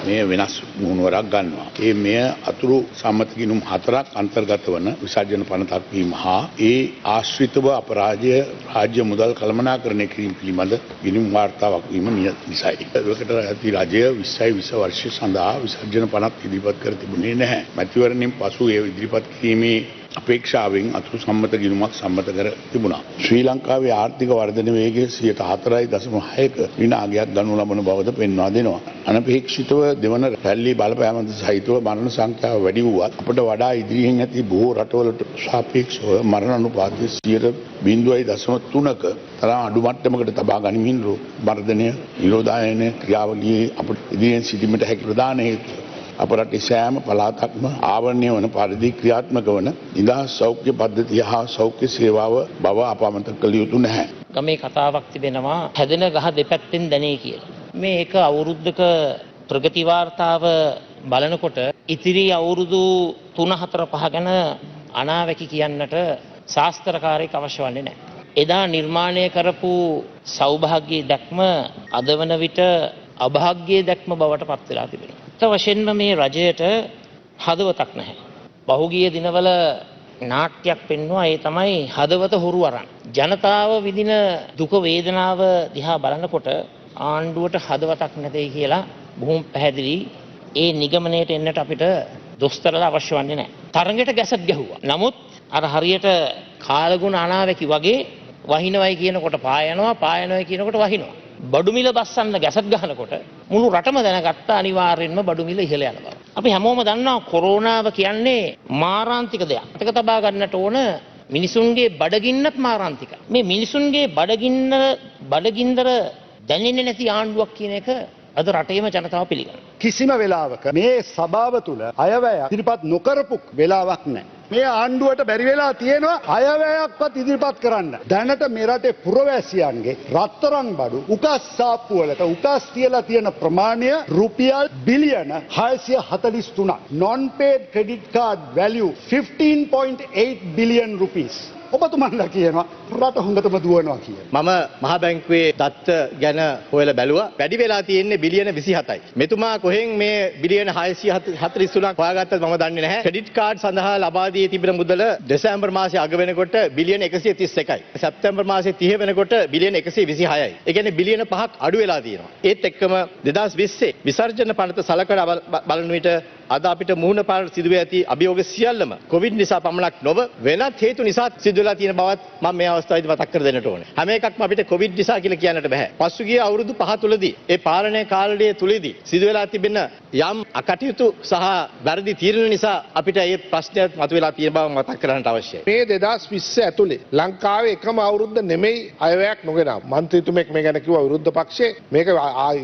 මේ වෙනස් මුහුණුවරක් ගන්නවා. ඒ මෙය අතුරු සම්මත ගිණුම් 4ක් අන්තර්ගත වන විසර්ජන පනතක් වීම හා ඒ ආශ්‍රිතව අපරාජ්‍ය රාජ්‍ය මුදල් කළමනාකරණය කිරීම පිළිබඳ ගිණුම් වාර්තාවක් වීම නිසයි. ඒකට ඇති රජය 20 වර්ෂය සඳහා විසර්ජන පනත් ඉදිරිපත් කර තිබුණේ නැහැ. මැතිවරණයෙන් පසු ඒ ඉදිරිපත් කිරීමේ අපේක්ෂාවෙන් අතුරු සම්මත ගිණුමක් සම්මත කර තිබුණා. ශ්‍රී ලංකාවේ ආර්ථික වර්ධන වේගය 4.6ක විනාගයක් ගනු ලබන බවද පෙන්වා දෙනවා. අනපේක්ෂිතව දෙවන රැල්ලේ බලපෑමද සහිතව මරණ සංඛ්‍යාව වැඩි වුවත් අපට වඩා ඉදිරියෙන් ඇති බොහෝ රටවලට සාපේක්ෂව මරණ අනුපාතය 0.3ක තරම් අඩු මට්ටමකට තබා ගනිමින් වර්ධනය නිරෝධායන ක්‍රියාවලියේ අපට ඉදිරියෙන් සිටීමට හැකි ප්‍රධාන හේතුව අප රටේ සෑම පළාතක්ම ආවරණය වන පරිදි ක්‍රියාත්මක වන නිදහස් සෞඛ්‍ය පද්ධතිය හා සෞඛ්‍ය සේවාව බව අප අමතක කළ යුතු නැහැ. ගමේ කතාවක් තිබෙනවා හැදෙන ගහ දෙපැත්තෙන් දැනේ කියලා. මේ එක අවුරුද්දක ප්‍රගති වාර්තාව බලනකොට ඉතිරි අවුරුදු 3-4-5 ගැන අනාවැකි කියන්නට ශාස්ත්‍රකාරයෙක් අවශ්‍ය වන්නේ නැහැ. එදා නිර්මාණය කරපු සෞභාග්‍යයේ දැක්ම අද වන විට අභාග්‍යයේ දැක්ම බවට පත් වෙලා තිබෙනවා. වශයෙන්ම මේ රජයට හදවතක් නැහැ. පහුගිය දිනවල නාට්‍යයක් පෙන්වුවා. ඒ තමයි හදවත හොරු අරන්. ජනතාව විඳින දුක වේදනාව දිහා බලනකොට ආණ්ඩුවට හදවතක් නැtei කියලා බොහොම පැහැදිලි. ඒ නිගමනයට එන්නට අපිට දොස්තරලා අවශ්‍ය වන්නේ නැහැ. තරඟයට ගැසට් ගැහුවා. නමුත් අර හරියට කාලගුණ අනාවැකි වගේ වහිනවයි කියනකොට පායනවා, පායනවයි කියනකොට වහිනවා. බඩු මිල බස්සන්න ගැසට් ගහනකොට මුළු රටම දැනගත්ත අනිවාර්යෙන්ම බඩු මිල ඉහළ යන බව. අපි හැමෝම දන්නවා කොරෝනාව කියන්නේ මාරාන්තික දෙයක්. ඒක තබා ගන්නට ඕන මිනිසුන්ගේ බඩගින්නත් මාරාන්තිකයි. මේ මිනිසුන්ගේ බඩගින්දර දැනෙන්නේ නැති ආණ්ඩුවක් කියන එක අද රටේම ජනතාව පිළිගන්නවා. කිසිම වෙලාවක මේ සභාව තුළ අයවැය ඉදිරිපත් නොකරපු වෙලාවක් නැහැ. මේ ආණ්ඩුවට බැරි වෙලා තියෙනවා අයවැයක්වත් ඉදිරිපත් කරන්න. දැනට මේ රටේ පුරවැසියන්ගේ රත්තරන් බඩු උකස් සාප්පු වලට උකස් තියලා තියෙන ප්‍රමාණය රුපියල් බිලියන 643ක්. non paid credit card value 15.8 billion rupees. ඔබතුමන්ලා කියනවා රට හොඳටම දුවනවා කියලා. මම මහ බැංකුවේ දත්ත ගැන හොයලා බැලුවා. වැඩි වෙලා තියෙන්නේ බිලියන 27යි. මෙතුමා කොහෙන් මේ බිලියන 643ක් හොයාගත්තද මම දන්නේ නැහැ. ක්‍රෙඩිට් කාඩ් සඳහා ලබා දී තිබෙන මුදල දෙසැම්බර් මාසයේ අග වෙනකොට බිලියන 131යි. සැප්තැම්බර් මාසයේ 30 වෙනකොට බිලියන 126යි. ඒ කියන්නේ බිලියන 5ක් අඩු වෙලා තියෙනවා. ඒත් එක්කම 2020 විසර්ජන පනත සලකලා බලන විට අද අපිට මුහුණ පාරට සිදුව ඇති අභියෝග සියල්ලම කොවිඩ් නිසා පමණක් නොව වෙනත් හේතු නිසා සිදු වෙලා තියෙන බවත් මම මේ අවස්ථාවේදී මතක් කර දෙන්නට ඕනේ. හැම එකක්ම අපිට කොවිඩ් නිසා කියලා කියන්නට බෑ. පසුගිය අවුරුදු 5 තුලදී ඒ පාලනය කාලයේ තුලදී සිදු වෙලා තිබෙන යම් අකටයුතු සහ වැරදි තීරණ නිසා අපිට මේ ප්‍රශ්නය මතුවලා තියෙන බව මතක් කරන්නට අවශ්‍යයි. මේ 2020 ඇතුලේ ලංකාවේ එකම අවුරුද්ද නෙමෙයි අයවැයක් නොගෙන මන්ත්‍රීතුමෙක් මේ ගැන කිව්වා විරුද්ධ පක්ෂයේ මේක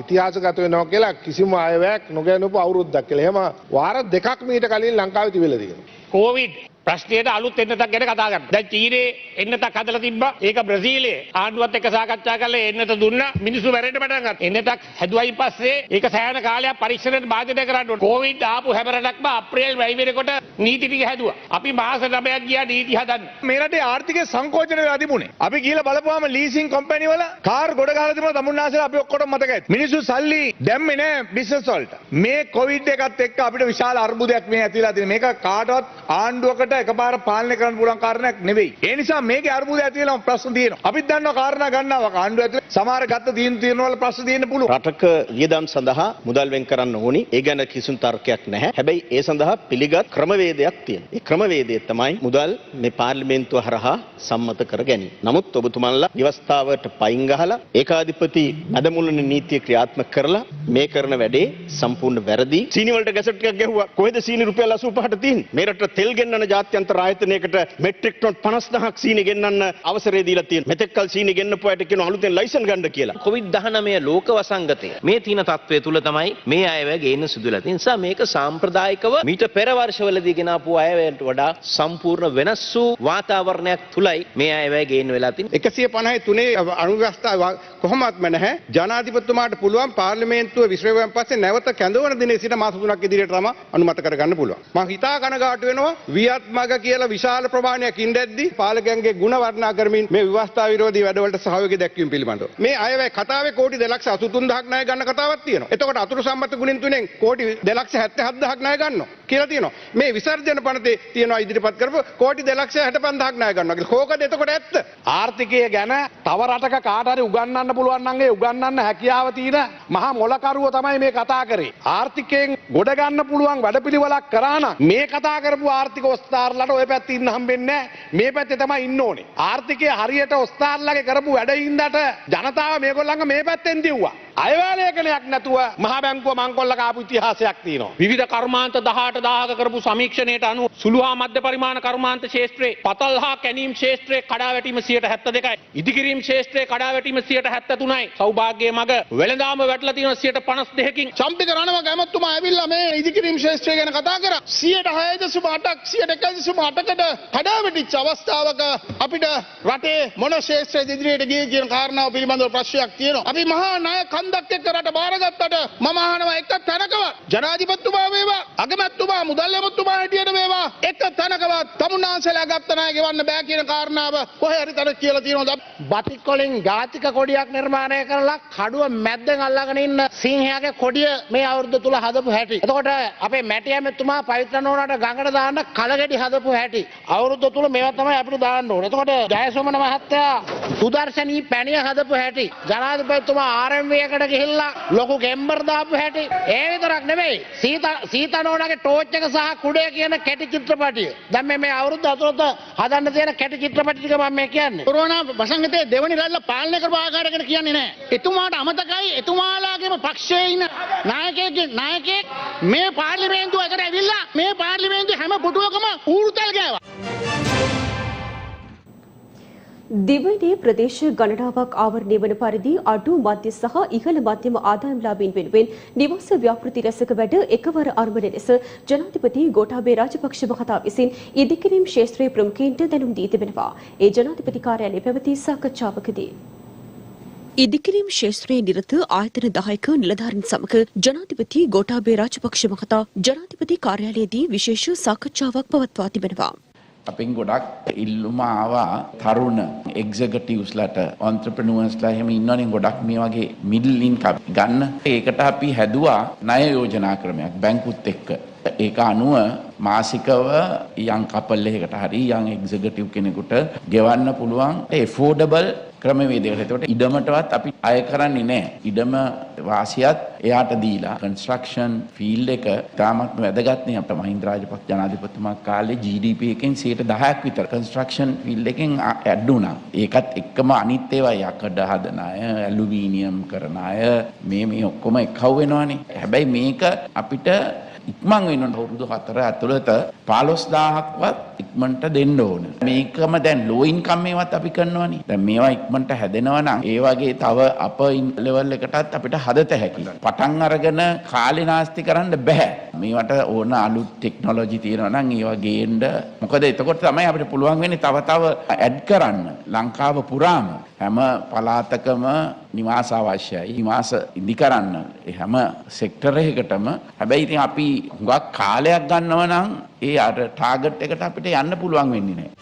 ඉතිහාසගත වෙනවා කියලා කිසිම අයවැයක් නොගෙනපු අවුරුද්දක් කියලා. එහෙම වාර දෙකක් මීට කලින් ලංකාවේ තිබිලා තියෙනවා. කොවිඩ් ප්‍රශ්නයට අලුත් එන්නතක් ගැන කතා කරනවා. දැන් චීනයේ එන්නතක් හදලා තිබ්බා. ඒක බ්‍රසීලයේ ආණ්ඩුවත් එක්ක සාකච්ඡා කරලා එන්නත දුන්නා. මිනිස්සු වැරෙන්න පටන් ගත්තා. එන්නතක් හැදුවයින් පස්සේ ඒක සෑහෙන කාලයක් පරීක්ෂණයට භාජනය කරන්න ඕනේ. කොවිඩ් ආපු හැම රටක්ම අප්‍රේල් වැයි වෙනකොට නීති ටික හැදුවා. අපි මාස 9ක් ගියා නීති හදන්න. මේ රටේ ආර්ථිකය සංකෝචන වෙලා තිබුණේ. අපි ගිහලා බලපුවාම ලීසින් කම්පැනි වල කාර් ගොඩ ගහලා තිබුණා තමුන්නාසලා අපි ඔක්කොටම මතකයි. මිනිස්සු සල්ලි දැම්මේ නෑ බිස්නස් වලට. මේ කොවිඩ් එකත් එක්ක අපිට විශාල අර්බුදයක් මේ ඇතිලා තියෙනවා. මේක කාටවත් ආණ්ඩුවකට එකපාර පාලනය කරන්න පුළුවන් කාරණයක් නෙවෙයි. ඒ නිසා මේකේ අර්බුදය ඇති වෙලා ප්‍රශ්න තියෙනවා. අපිත් දන්නවා කාරණා ගන්නවා. ආණ්ඩුව ඇතුලේ සමහර ගත්ත තීරණ වල ප්‍රශ්න තියෙන්න පුළුවන්. රටක වියදම් සඳහා මුදල් වෙන් කරන්න ඕනි. ඒ ගැන කිසිම තර්කයක් නැහැ. හැබැයි ඒ සඳහා පිළිගත් ක්‍රමවේදයක් තියෙනවා. ඒ ක්‍රමවේදය තමයි මුදල් මේ පාර්ලිමේන්තුව හරහා සම්මත කර ගැනීම. නමුත් ඔබතුමන්ලා ව්‍යවස්ථාවට පයින් ගහලා ඒකාධිපති මැදමුළුන නීතිය ක්‍රියාත්මක කරලා මේ කරන වැඩේ සම්පූර්ණ වැරදි. සීනි වලට ගැසට් එකක් ගැහුවා. කොහෙද සීනි රුපියල් 85ට තියෙන්නේ? මේ රටට තෙල් ගෙන්නන ජාත්‍යන්තර ආයතනයකට මෙට්‍රික් ටොන් 50000ක් සීනි ගෙන්නන්න අවසරය දීලා තියෙනවා. මෙතෙක් කල සීනි ගෙන්නපු අයට කියන අලුතෙන් ලයිසන් ගන්න කියලා. කොවිඩ්-19 ලෝක වසංගතය මේ තීන තත්ත්වය තුල තමයි මේ අයවැය ගේන්න සිදුවලා තියෙන නිසා මේක සාම්ප්‍රදායිකව මීට පෙර වර්ෂවලදී ගෙනාපු අයවැයට වඩා සම්පූර්ණ වෙනස් වූ වාතාවරණයක් තුලයි මේ අයවැය ගේන්න වෙලා තියෙන්නේ. 153 අනුව්‍යවස්ථාව කොහොමත්ම නැහැ. ජනාධිපතිතුමාට පුළුවන් පාර්ලිමේන්තුව විශ්‍රේවයන් පස්සේ නැවත කැඳවන දිනේ සිට මාස 3ක් ඉදිරියට තමයි අනුමත කරගන්න පුළුවන්. මම හිතා කනගාටු වෙනවා වියත් මග කියලා විශාල ප්‍රමාණයක් ඉඳද්දී පාලකයන්ගේ ගුණ වර්ණනා කරමින් මේ විවස්ථා විරෝධී වැඩවලට සහයෝගය දැක්වීම පිළිබඳව. මේ අයවැය කතාවේ කෝටි 2,83,000ක් ණය ගන්න කතාවක් තියෙනවා. එතකොට අතුරු සම්මත ගුණින් තුනෙන් කෝටි 2,77,000ක් ණය ගන්නවා කියලා තියෙනවා. මේ විසර්ජන පනතේ තියෙනවා ඉදිරිපත් කරපු කෝටි 2,65,000ක් ණය ගන්නවා කියලා. කෝකද එතකොට ඇත්ත? ආර්ථිකය ගැන තව රටක කාට හරි උගන්වන්න පුළුවන් නම් ඒ උගන්වන්න හැකියාව තියෙන මහා මොලකරුව තමයි මේ කතා කරේ. ආර්ථිකයෙන් ගොඩ ගන්න පුළුවන් වැඩපිළිවෙලක් කරා නම් මේ කතා කරපු ආර්ථික ඔස්තාර්ලට ওই පැත්තේ ඉන්න හම්බෙන්නේ නැහැ. මේ පැත්තේ තමයි ඉන්න ඕනේ. ආර්ථිකය හරියට ඔස්තාර්ලගේ කරපු වැඩින්දට ජනතාව මේගොල්ලන්ගේ මේ පැත්තෙන් දිව්වා. අයවැයලේඛනයක් නැතුව මහා බැංකුව මංකොල්ල කාපු ඉතිහාසයක් තියෙනවා. විවිධ කර්මාන්ත 18000ක කරපු සමීක්ෂණයට අනුව සුළු හා මධ්‍ය පරිමාණ කර්මාන්ත ක්ෂේත්‍රයේ පතල් හා කැණීම් ක්ෂේත්‍රයේ කඩාවැටීම 72%යි. ඉදිකිරීම් ක්ෂේත්‍රයේ කඩාවැටීම 73%යි. සෞභාග්‍යයේ මග වෙළඳාම වැටලා තියෙන 52%කින්. චම්පික රණවක ඇමතුමා ඇවිල්ලා මේ ඉදිකිරීම් ක්ෂේත්‍රය ගැන කතා කරා. 6.8%ක් 1.8%කට කඩාවැටිච්ච අවස්ථාවක අපිට රටේ මොන ක්ෂේත්‍රයේ ඉදිරියට ගියේ කියන කාරණාව පිළිබඳව ප්‍රශ්නයක් තියෙනවා. අපි මහා ණය කන්දක් එක්ක රට බාරගත්තට මම අහනවා එක තැනකවත් ජනාධිපතිතුමා වේවා අගමැතිතුමා මුදල් ඇමතුමා හිටියට වේවා එක තැනකවත් තමුන්නාන්සලා ගත්ත ණය ගෙවන්න බෑ කියන කාරණාව කොහේ හරි තැනක කියලා තියෙනවද? බතික් වලින් ජාතික කොඩියක් නිර්මාණය කරලා කඩුව මැද්දෙන් අල්ලගෙන ඉන්න සිංහයාගේ කොඩිය මේ අවුරුද්ද තුල හදපු හැටි. එතකොට අපේ මැටි ඇමතුමා පවිත්‍ර නෝනාට ගඟට දාන්න කලගෙඩි හදපු හැටි. අවුරුද්ද තුල මේවා තමයි අපිට දාන්න ඕනේ. එතකොට ජයසෝමන මහත්තයා සුදර්ශනී පැණිය හදපු හැටි. ජනාධිපතිතුමා RMV එකට ගිහිල්ලා ලොකු ගෙම්බර් දාපු හැටි. ඒ විතරක් නෙමෙයි සීතනෝනාගේ ටෝච් එක සහ කුඩේ කියන කෙටි චිත්‍රපටිය. දැන් මේ අවුරුද්ද අතුරත හදන්න තියෙන කෙටි චිත්‍රපටි ටික මම මේ කියන්නේ. කොරෝනා වසංගතයේ දෙවනි රැල්ල පාලනය කරපු ආකාරය ගැන කියන්නේ නැහැ. එතුමාට අමතකයි එතුමාලාගේම පක්ෂයේ ඉන්න නායකයෙක් මේ පාර්ලිමේන්තුව ඇතර ඇවිල්ලා මේ පාර්ලිමේන්තුවේ හැම පුටුවකම ඌරුතල් ගෑවා. දිවයිනේ ප්‍රදේශ ගණනාවක් ආවරණය වන පරිදි අඩු මධ්‍ය සහ ඉහළ මධ්‍යම ආදායම්ලාභීන් වෙනුවෙන් නිවාස ව්‍යාපෘති රැසක වැඩ එකවර ආරම්භ ලෙස ජනාධිපති ගෝඨාභය රාජපක්ෂ මහතා විසින් ඉදිකිරීම් ක්ෂේත්‍රයේ ප්‍රමුඛයින්ට දැනුම් දී තිබෙනවා. ඒ ජනාධිපති කාර්යාලයේ පැවති සාකච්ඡාවකදී ඉදිකිරීම් ක්ෂේත්‍රයේ නිරත ආයතන 10ක නිලධාරීන් සමග ජනාධිපති ගෝඨාභය රාජපක්ෂ මහතා ජනාධිපති කාර්යාලයේදී විශේෂ සාකච්ඡාවක් පවත්වා තිබෙනවා. අපෙන් ගොඩක් ඉල්ලුම ආවා තරුණ එක්සිකියුටිව්ස්ලට ඔන්ට්‍රප්‍රෙනියර්ස්ලා එහෙම ඉන්නවනේ ගොඩක් මේ වගේ මිඩල් ඉන්කම් ගන්න. ඒකට අපි හැදුවා ණය යෝජනා ක්‍රමයක් බැංකුත් එක්ක. ඒක අනුව මාසිකව යම් කපල් එකකට හරි යම් එක්සිකියුටිව් කෙනෙකුට ගෙවන්න පුළුවන් ඇෆෝඩබල් ක්‍රමවේදයකට. ඒකට ඉඩමටවත් අපි අය කරන්නේ නැහැ. ඉඩම වාසියත් එයාට දීලා කන්ස්ට්‍රක්ෂන් ෆීල්ඩ් එක තාමත් වැදගත් නේ අපේ මහින්ද රාජපක්ෂ ජනාධිපතිතුමා කාලේ GDP එකෙන් 10% විතර කන්ස්ට්‍රක්ෂන් ෆීල්ඩ් එකෙන් ඇඩ් වුණා. ඒකත් එක්කම අනිත් ඒවා යකඩ හදන අය, ඇලුමිනියම් කරන අය මේ ඔක්කොම එකව වෙනවනේ. හැබැයි මේක අපිට ඉක්මන් වෙනකොට අවුරුදු 4 ඇතුළත 15000ක්වත් ඉක්මනට දෙන්න ඕන. මේකම දැන් ලෝ ඉන්කම් මේවත් අපි කරනවනේ. දැන් මේවා ඉක්මනට හැදෙනවා නම් ඒ වගේ තව අප ලෙවල් එකටත් අපිට හදත හැකියි. පටන් අරගෙන කාලේ නාස්ති කරන්න බෑ. මේවට ඕන අලුත් ටෙක්නොලොජි තියෙනවා නම් ඒවා ගේන්න. මොකද එතකොට තමයි අපිට පුළුවන් වෙන්නේ තව ඇඩ් කරන්න. ලංකාව පුරාම හැම පළාතකම නිවාස අවශ්‍යයි. නිවාස ඉදි කරන්න හැම සෙක්ටර් එකකටම. හැබැයි ඉතින් අපි හුඟක් කාලයක් ගන්නව නම් ඒ අර ටාගට් එකට අපිට යන්න පුළුවන් වෙන්නේ නැහැ.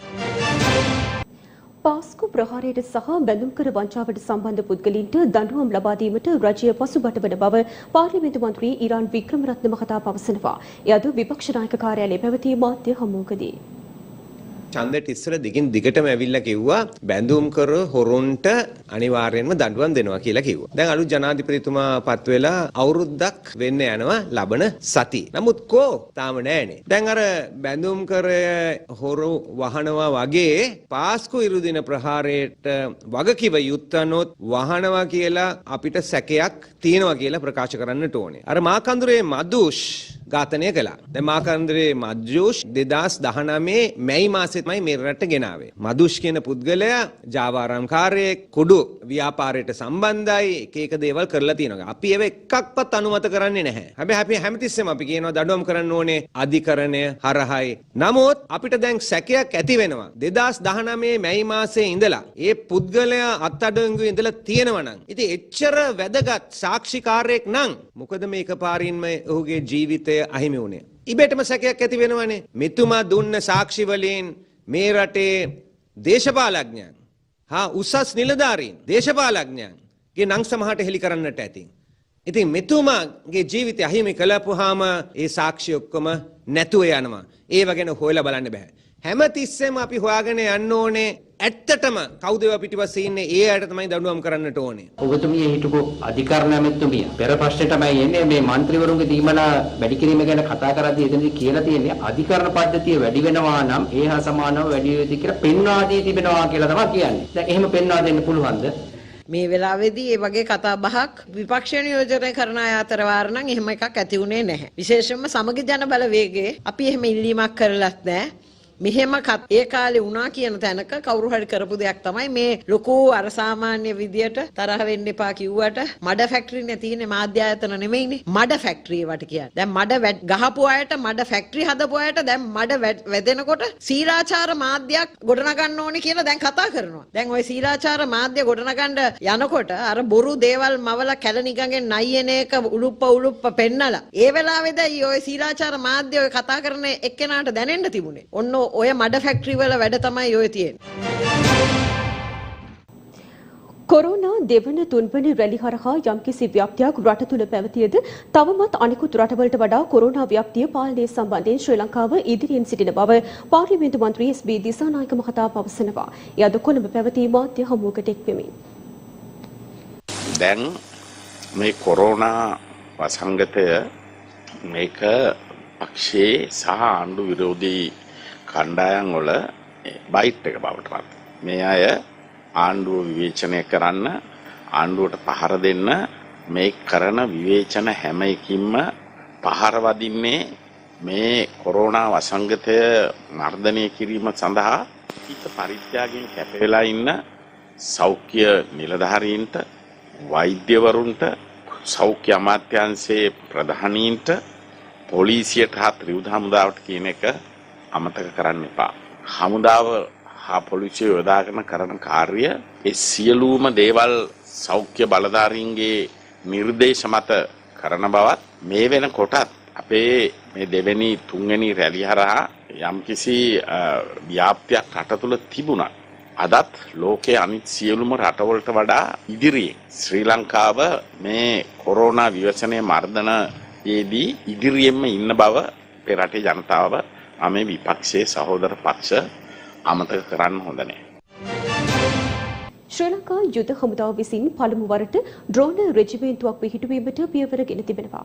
පාස්කු ප්‍රහාරයට සහ බැඳුම්කර වංචාවට සම්බන්ධ පුද්ගලයින්ට දඬුවම් ලබා දීමට රජය පසුබට වන බව පාර්ලිමේන්තු මන්ත්‍රී ඉරාන් වික්‍රමරත්න මහතා පවසනවා. එය අද විපක්ෂ நாயක කාර්යාලයේ පැවති මාධ්‍ය හමුවකදී ඡන්දෙට ඉස්සර දිගින් දිගටම ඇවිල්ලා කිව්වා බැඳුම් කර හොරුන්ට අනිවාර්යයෙන්ම දඬුවම් දෙනවා කියලා කිව්වා. දැන් අලුත් ජනාධිපතිතුමා පත් වෙලා අවුරුද්දක් වෙන්න යනවා ලබන සතිය. නමුත් තාම නෑනේ. දැන් අර බැඳුම් කර හොරු වහනවා වගේ පාස්කු ඉරුදින ප්‍රහාරයට වගකිව යුත්තනොත් වහනවා කියලා අපිට සැකයක් තියෙනවා කියලා ප්‍රකාශ කරන්නට ඕනේ. අර මාකන්දුරේ මදුෂ් ඝාතනය කළා. දැන් මාකන්දුරේ මදුෂ් 2019 මැයි මාසෙ තමයි මේ රටට ගෙනාවේ. මදුෂ් කියන පුද්ගලයා ජාවාරම්කාරයෙක් කුඩු ව්‍යාපාරයට සම්බන්ධයි එක දේවල් කරලා තියෙනවා. අපි ඒව එකක්වත් අනුමත කරන්නේ නැහැ. හැබැයි අපි හැමතිස්සෙම අපි කියනවා දඬුවම් කරන්න ඕනේ අධිකරණය හරහායි. නමුත් අපිට දැන් සැකයක් ඇති වෙනවා. 2019 මැයි මාසයේ ඉඳලා ඒ පුද්ගලයා අත්අඩංගුවේ ඉඳලා තියෙනවා නම් ඉතින් එච්චර වැදගත් සාක්ෂිකාරයෙක් නම් මොකද මේ එකපාරින්ම ඔහුගේ ජීවිතය අහිමි වුණේ. ඉබේටම සැකයක් ඇති වෙනවනේ. මෙතුමා දුන්න සාක්ෂි වලින් මේ රටේ දේශපාලඥයන් උසස් නිලධාරීන් දේශපාලඥයන්ගේ නම් සමහරට හෙලි කරන්නට ඇති. ඉතින් මෙතුමාගේ ජීවිතය අහිමි කළපුවාම ඒ සාක්ෂි ඔක්කොම නැතුව යනවා. ඒව ගැන හොයලා බලන්න බෑ. හැමතිස්සෙම අපි හොයාගෙන යන්න ඕනේ ඇත්තටම කවුද ඒවා පිටිපස්සේ ඉන්නේ ඒ අයට තමයි දඬුවම් කරන්නට ඕනේ. ඔබතුමිය හිටපු අධිකරණ ඇමතුමිය පෙර ප්‍රශ්නේ තමයි එන්නේ මේ മന്ത്രിවරුන්ගේ දීමනා වැඩි කිරීම ගැන කතා කරද්දී එතනදී කියලා තියෙන්නේ අධිකරණ පද්ධතිය වැඩි වෙනවා නම් ඒ හා සමානව වැඩි වෙති කියලා පෙන්වා දී තිබෙනවා කියලා තමයි කියන්නේ. දැන් එහෙම පෙන්වා දෙන්න පුළුවන්ද? මේ වෙලාවේදී මේ වගේ කතා බහක් විපක්ෂ නියෝජනය කරන අය අතර වාර නම් එහෙම එකක් ඇති වුණේ නැහැ. විශේෂයෙන්ම සමගි ජන බලවේගයේ අපි එහෙම ඉල්ලීමක් කරලත් නැහැ. මෙහෙම ඒ කාලේ වුණා කියන තැනක කවුරු හරි කරපු දෙයක් තමයි මේ ලොකු අර සාමාන්‍ය විදියට තරහ වෙන්න එපා කිව්වට මඩ ෆැක්ටරිනේ තියෙන්නේ මාධ්‍ය ආයතන නෙමෙයිනේ මඩ ෆැක්ටරි වට කියන්නේ. දැන් මඩ ගහපු අයට මඩ ෆැක්ටරි හදපු අයට දැන් මඩ වැදෙනකොට සීලාචාර මාධ්‍යයක් ගොඩනගන්න ඕනේ කියලා දැන් කතා කරනවා. දැන් ওই සීලාචාර මාධ්‍ය ගොඩනගන්න යනකොට අර බොරු දේවල් මවලා කැලණිගඟෙන් නයියන එක උලුප්ප පෙන්නලා ඒ වෙලාවේදී ওই සීලාචාර මාධ්‍ය ඔය කතා කරන එක්කෙනාට දැනෙන්න තිබුණේ. ඔන්න ඔය මඩ ෆැක්ටරි වල වැඩ තමයි ඔය තියෙන්නේ. කොරෝනා දෙවන තුන්වන රැලි හරහා යම්කිසි ව්‍යාප්තියක් රට තුළ පැවතියද තවමත් අනිකුත් රටවලට වඩා කොරෝනා ව්‍යාප්තිය පාලනය සම්බන්ධයෙන් ශ්‍රී ලංකාව ඉදිරියෙන් සිටින බව පාර්ලිමේන්තු මන්ත්‍රී එස්.බී. දිසානායක මහතා පවසනවා. එය අද කොළඹ පැවති මාධ්‍ය හමුවකට එක්වෙමින්. දැන් මේ කොරෝනා වසංගතය මේක පක්ෂයේ සහ ආණ්ඩු විරෝධී කණ්ඩායම් වල බයිට් එක බවට පත්. මේ අය ආණ්ඩුව විවේචනය කරන්න ආණ්ඩුවට පහර දෙන්න මේ කරන විවේචන හැම එකකින්ම පහර වදින්නේ මේ කොරෝනා වසංගතය මර්ධනය කිරීම සඳහා හිත පරිත්‍යාගයෙන් කැපවෙලා ඉන්න සෞඛ්‍ය නිලධාරීන්ට වෛද්‍යවරුන්ට සෞඛ්‍ය අමාත්‍යාංශයේ ප්‍රධානීන්ට පොලිසියට හා ත්‍රිවිධ හමුදාවට කියන එක අමතක කරන්න එපා. හමුදාව හා පොලිසිය යොදාගෙන කරන කාර්ය ඒ සියලුම දේවල් සෞඛ්‍ය බලධාරීන්ගේ නිර්දේශ මත කරන බවත් මේ වෙනකොටත් අපේ මේ දෙවෙනි තුන්වෙනි රැලි හරහා යම්කිසි ව්‍යාප්තියක් රට තුළ තිබුණා. අදත් ලෝකයේ අනිත් සියලුම රටවලට වඩා ඉදිරියේ ශ්‍රී ලංකාව මේ කොරෝනා විවසනයේ මර්ධනයේදී ඉදිරියෙන්ම ඉන්න බව අපේ රටේ ජනතාව මේ විපක්ෂයේ සහෝදර පක්ෂ අමතක කරන්න හොඳ නැහැ. ශ්‍රී ලංකා යුද හමුදාව විසින් පළමු වරට ඩ්‍රෝන රෙජිමේන්තුවක් පිහිටුවීමට පියවරගෙන තිබෙනවා.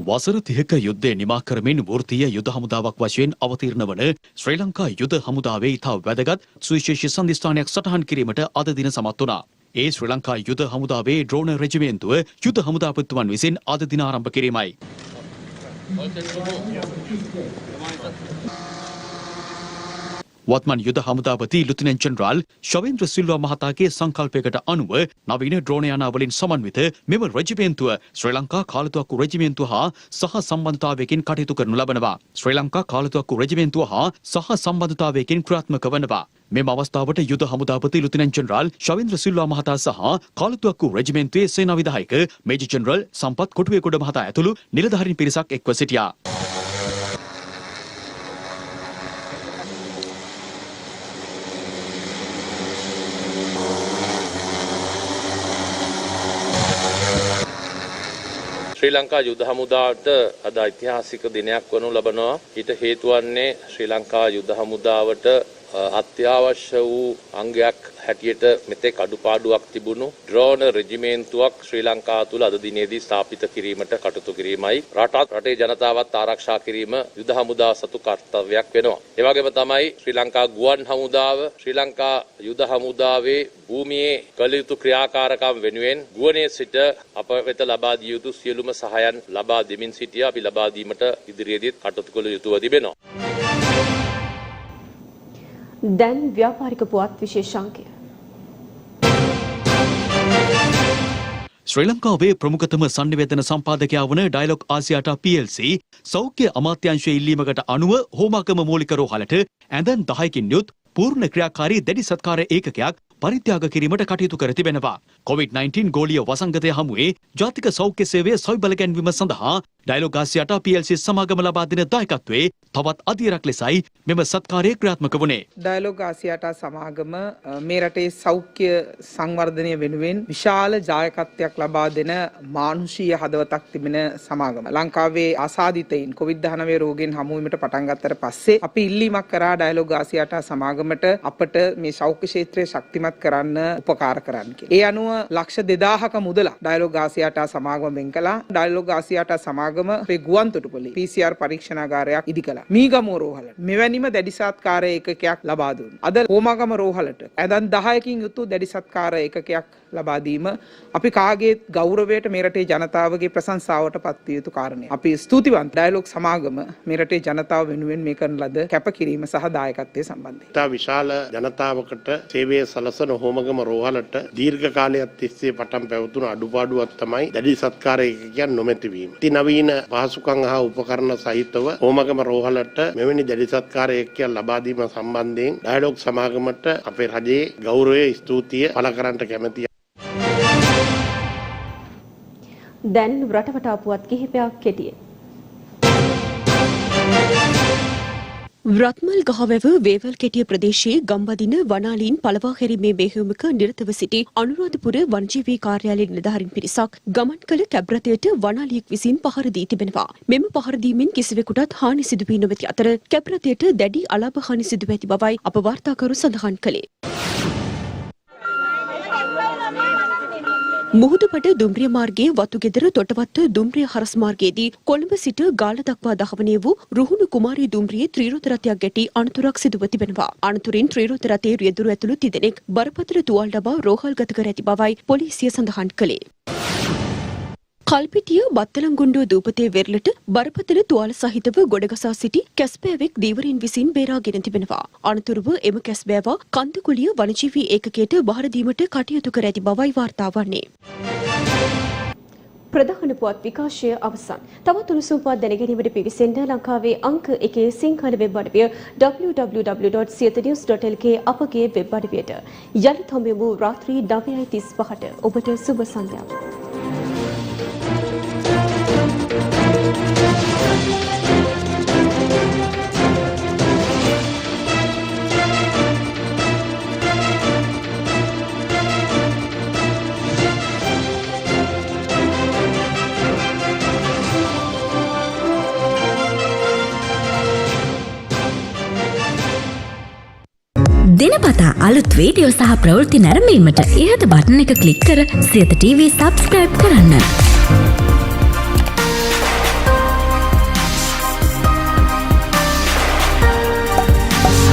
වසර 30ක යුද්ධය නිමා කරමින් වෘත්තීය යුද හමුදාවක් වශයෙන් අවතීර්ණ වන ශ්‍රී ලංකා යුද හමුදාවේ ඉතා වැදගත් සුවිශේෂී සන්ධිස්ථානයක් සටහන් කිරීමට අද දින සමත් වුණා. ඒ ශ්‍රී ලංකා යුද හමුදාවේ ඩ්‍රෝන රෙජිමේන්තුව යුද හමුදාපතිතුමන් විසින් අද දින ආරම්භ කිරීමයි. වත්මන් යුද හමුදාපති ලුතිනන්ට් ජෙනරාල් ශවේන්ද්‍ර සිල්වා මහතාගේ සංකල්පයකට අනුව නවීන ඩ්‍රෝන යාන වලින් සමන්විත මෙම රෙජිමේන්තුව ශ්‍රී ලංකා කාලතුවක්කු රෙජිමේන්තුව හා සහ සම්බන්ධතාවයකින් කටයුතු කරනු ලබනවා. ශ්‍රී ලංකා කාලතුවක්කු රෙජිමේන්තුව හා සහ සම්බන්ධතාවයකින් ක්‍රියාත්මක වනවා. මෙම අවස්ථාවට යුද හමුදාපති ලුතිනන්ට් ජෙනරාල් ශවේන්ද්‍ර සිල්වා මහතා සහ කාලතුවක්කු රෙජිමේන්තුවේ සේනා විධායක මේජර් ජෙනරල් සම්පත් කොටුවේගොඩ මහතා ඇතුළු නිලධාරීන් පිරිසක් එක්ව සිටියා. ශ්‍රී ලංකා යුද හමුදාවට අද ඓතිහාසික දිනයක් වනු ලබනවා. ඊට හේතු වන්නේ ශ්‍රී ලංකා යුද හමුදාවට අත්‍යවශ්‍ය වූ අංගයක් හැටියට මෙතෙක් අඩුපාඩුවක් තිබුණු ඩ්‍රෝන රෙජිමේන්තුවක් ශ්‍රී ලංකාව තුළ අද දිනේදී ස්ථාපිත කිරීමට කටයුතු කිරීමයි. රටේ ජනතාවත් ආරක්ෂා කිරීම යුද හමුදාව සතු කර්තව්‍යයක් වෙනවා. ඒ වගේම තමයි ශ්‍රී ලංකා ගුවන් හමුදාව ශ්‍රී ලංකා යුද හමුදාවේ භූමියේ කළ යුතු ක්‍රියාකාරකම් වෙනුවෙන් ගුවනේ සිට අප වෙත ලබා දිය යුතු සියලුම සහායන් ලබා දෙමින් සිටියා. අපි ලබා දීමට ඉදිරියේදීත් කටයුතු කළ යුතුව තිබෙනවා. දැන් ව්‍යාපාරික පුවත් විශේෂාංකය. ශ්‍රී ලංකාවේ ප්‍රමුඛතම සංනිවේදන සම්පාදකයා වන ඩයලොග් ආසියාටා PLC සෞඛ්‍ය අමාත්‍යාංශයේ ඉල්ලීමකට අනුව හෝමාගම මූලික රෝහලට ඇඳන් 10කින් යුත් පූර්ණ ක්‍රියාකාරී දැඩි සත්කාර ඒකකයක් පරිත්‍යාග කිරීමට කටයුතු කර තිබෙනවා. COVID-19 ගෝලීය වසංගතය හමුවේ ජාතික සෞඛ්‍ය සේවය සොයිබල ගැන්වීම සඳහා ඩයලොග් ආසියාටා PLC සමාගම ලබා දෙන දායකත්වයේ තවත් අධීරක් ලෙසයි මෙම සත්කාරය ක්‍රියාත්මක වුණේ. ඩයලොග් ආසියාටා සමාගම මේ රටේ සෞඛ්‍ය සංවර්ධනය වෙනුවෙන් විශාල දායකත්වයක් ලබා දෙන මානුෂීය හදවතක් තිබෙන සමාගම. ලංකාවේ ආසාදිතයින් COVID-19 රෝගයෙන් හමු වීමට පටන් ගත්තට පස්සේ අපි ඉල්ලීමක් කරා ඩයලොග් ආසියාටා සමාගමට අපට මේ සෞඛ්‍ය ක්ෂේත්‍රය ශක්තිමත් කරන්න උපකාර කරන්න කියලා. ඒ අනුව ලක්ෂ 2000ක මුදලක් ඩයලොග් ආසියාටා සමාගම වෙන් කළා. ඩයලොග් ආසියාටා සමාගම අපේ ගුවන් තොටුපළේ PCR පරීක්ෂණාගාරයක් ඉදි කළා. මීගමුව රෝහලට මෙවැනිම දැඩි සත්කාර ඒකකයක් ලබා දුන්නා. අද හෝමාගම රෝහලට ඇඳන් 10කින් යුතු දැඩි සත්කාර ඒකකයක් ලබා දීම අපි කාගේ ගෞරවයට මේ රටේ ජනතාවගේ ප්‍රශංසාවට පත් විය යුතු කාරණයක්. අපි ස්තුතිවන්ත ඩයලොග් සමාගම මේ රටේ ජනතාව වෙනුවෙන් මේ කරන ලද කැපකිරීම සහ දායකත්වයේ සම්බන්ධයෙන්. තා විශාල ජනතාවකට සේවය සලසන හෝමගම රෝහලට දීර්ඝ කාලයක් තිස්සේ පටන් පැවතුණු අඩුපාඩුවක් තමයි දැඩි සත්කාර ඒකකයන් නොමැති වීම. නවීන පහසුකම් හා උපකරණ සහිතව හෝමගම රෝහලට මෙවැනි දැඩි සත්කාර ඒකකයන් ලබා දීම සම්බන්ධයෙන් ඩයලොග් සමාගමට අපේ රජයේ ගෞරවය ස්තුතිය පළ කරන්නට කැමැතියි. දැන් රටවටා පුවත් කිහිපයක් කෙටියෙන්. රත්මල් ගහවැව වේවල්කෙටිය ප්‍රදේශයේ ගම්බදින වනාලීන් පළවා හැරීමේ මෙහෙයුමක නිරතව සිටි අනුරාධපුර වනජීවී කාර්යාලයේ නිලධාරීන් පිරිසක් ගමන් කළ කැබ් රථයට වනාලියෙක් විසින් පහර දී තිබෙනවා. මෙම පහර දීමෙන් කිසිවෙකුටත් හානි සිදු වී නොමැති අතර කැබ් රථයට දැඩි අලාභ හානි සිදු වී ඇති බවයි අප වාර්තාකරු සඳහන් කළේ. මුහුදුබඩ දුම්රිය මාර්ගයේ වතුගෙදර තොටවත්ත දුම්රිය හරස් මාර්ගයේදී කොළඹ සිට ගාල්ල දක්වා දහවනය වූ රුහුණු කුමාරී දුම්රියේ ත්‍රිරෝද රථයක් ගැටි අනතුරක් සිදුව තිබෙනවා. අනතුරින් ත්‍රිරෝද රථයේ රියදුරු ඇතුළු තිදෙනෙක් බරපතල තුවාල ලබා රෝහල්ගත කර ඇති බවයි පොලිසිය සඳහන් කළේ. කල්පිටිය බත්තලංගුණ්ඩුව දූපතේ වෙරළට බරපතල තුවාල සහිතව ගොඩගසා සිටි කැස්බෑවෙක් දීවරින් විසින් බේරාගෙන තිබෙනවා. අනතුරුව එම කැස්බෑවා කන්දකුලිය වනජීවී ඒකකයට බහර දීමට කටයුතු කර ඇති බවයි වාර්තා වන්නේ. ප්‍රධාන පුවත් විකාශය අවසන්. තවත් උණුසුම් පුවත් දැනගැනීමට පිවිසෙන්න ලංකාවේ අංක 1 සිංහල වෙබ් අඩවිය www.siethanews.lk අපගේ වෙබ් අඩවියට. යලිත් හමුවෙමු රාත්‍රී 9:35ට. ඔබට සුබ සන්ධ්‍යාවක්. දිනපතා අලුත් වීඩියෝ සහ ප්‍රවෘත්ති නැරඹීමට ඉහත බටන් එක ක්ලික් කර සියත TV සබ්ස්ක්‍රයිබ් කරන්න.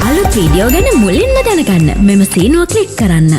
අලුත් වීඩියෝ ගැන මුලින්ම දැනගන්න මෙම සීනුව ක්ලික් කරන්න.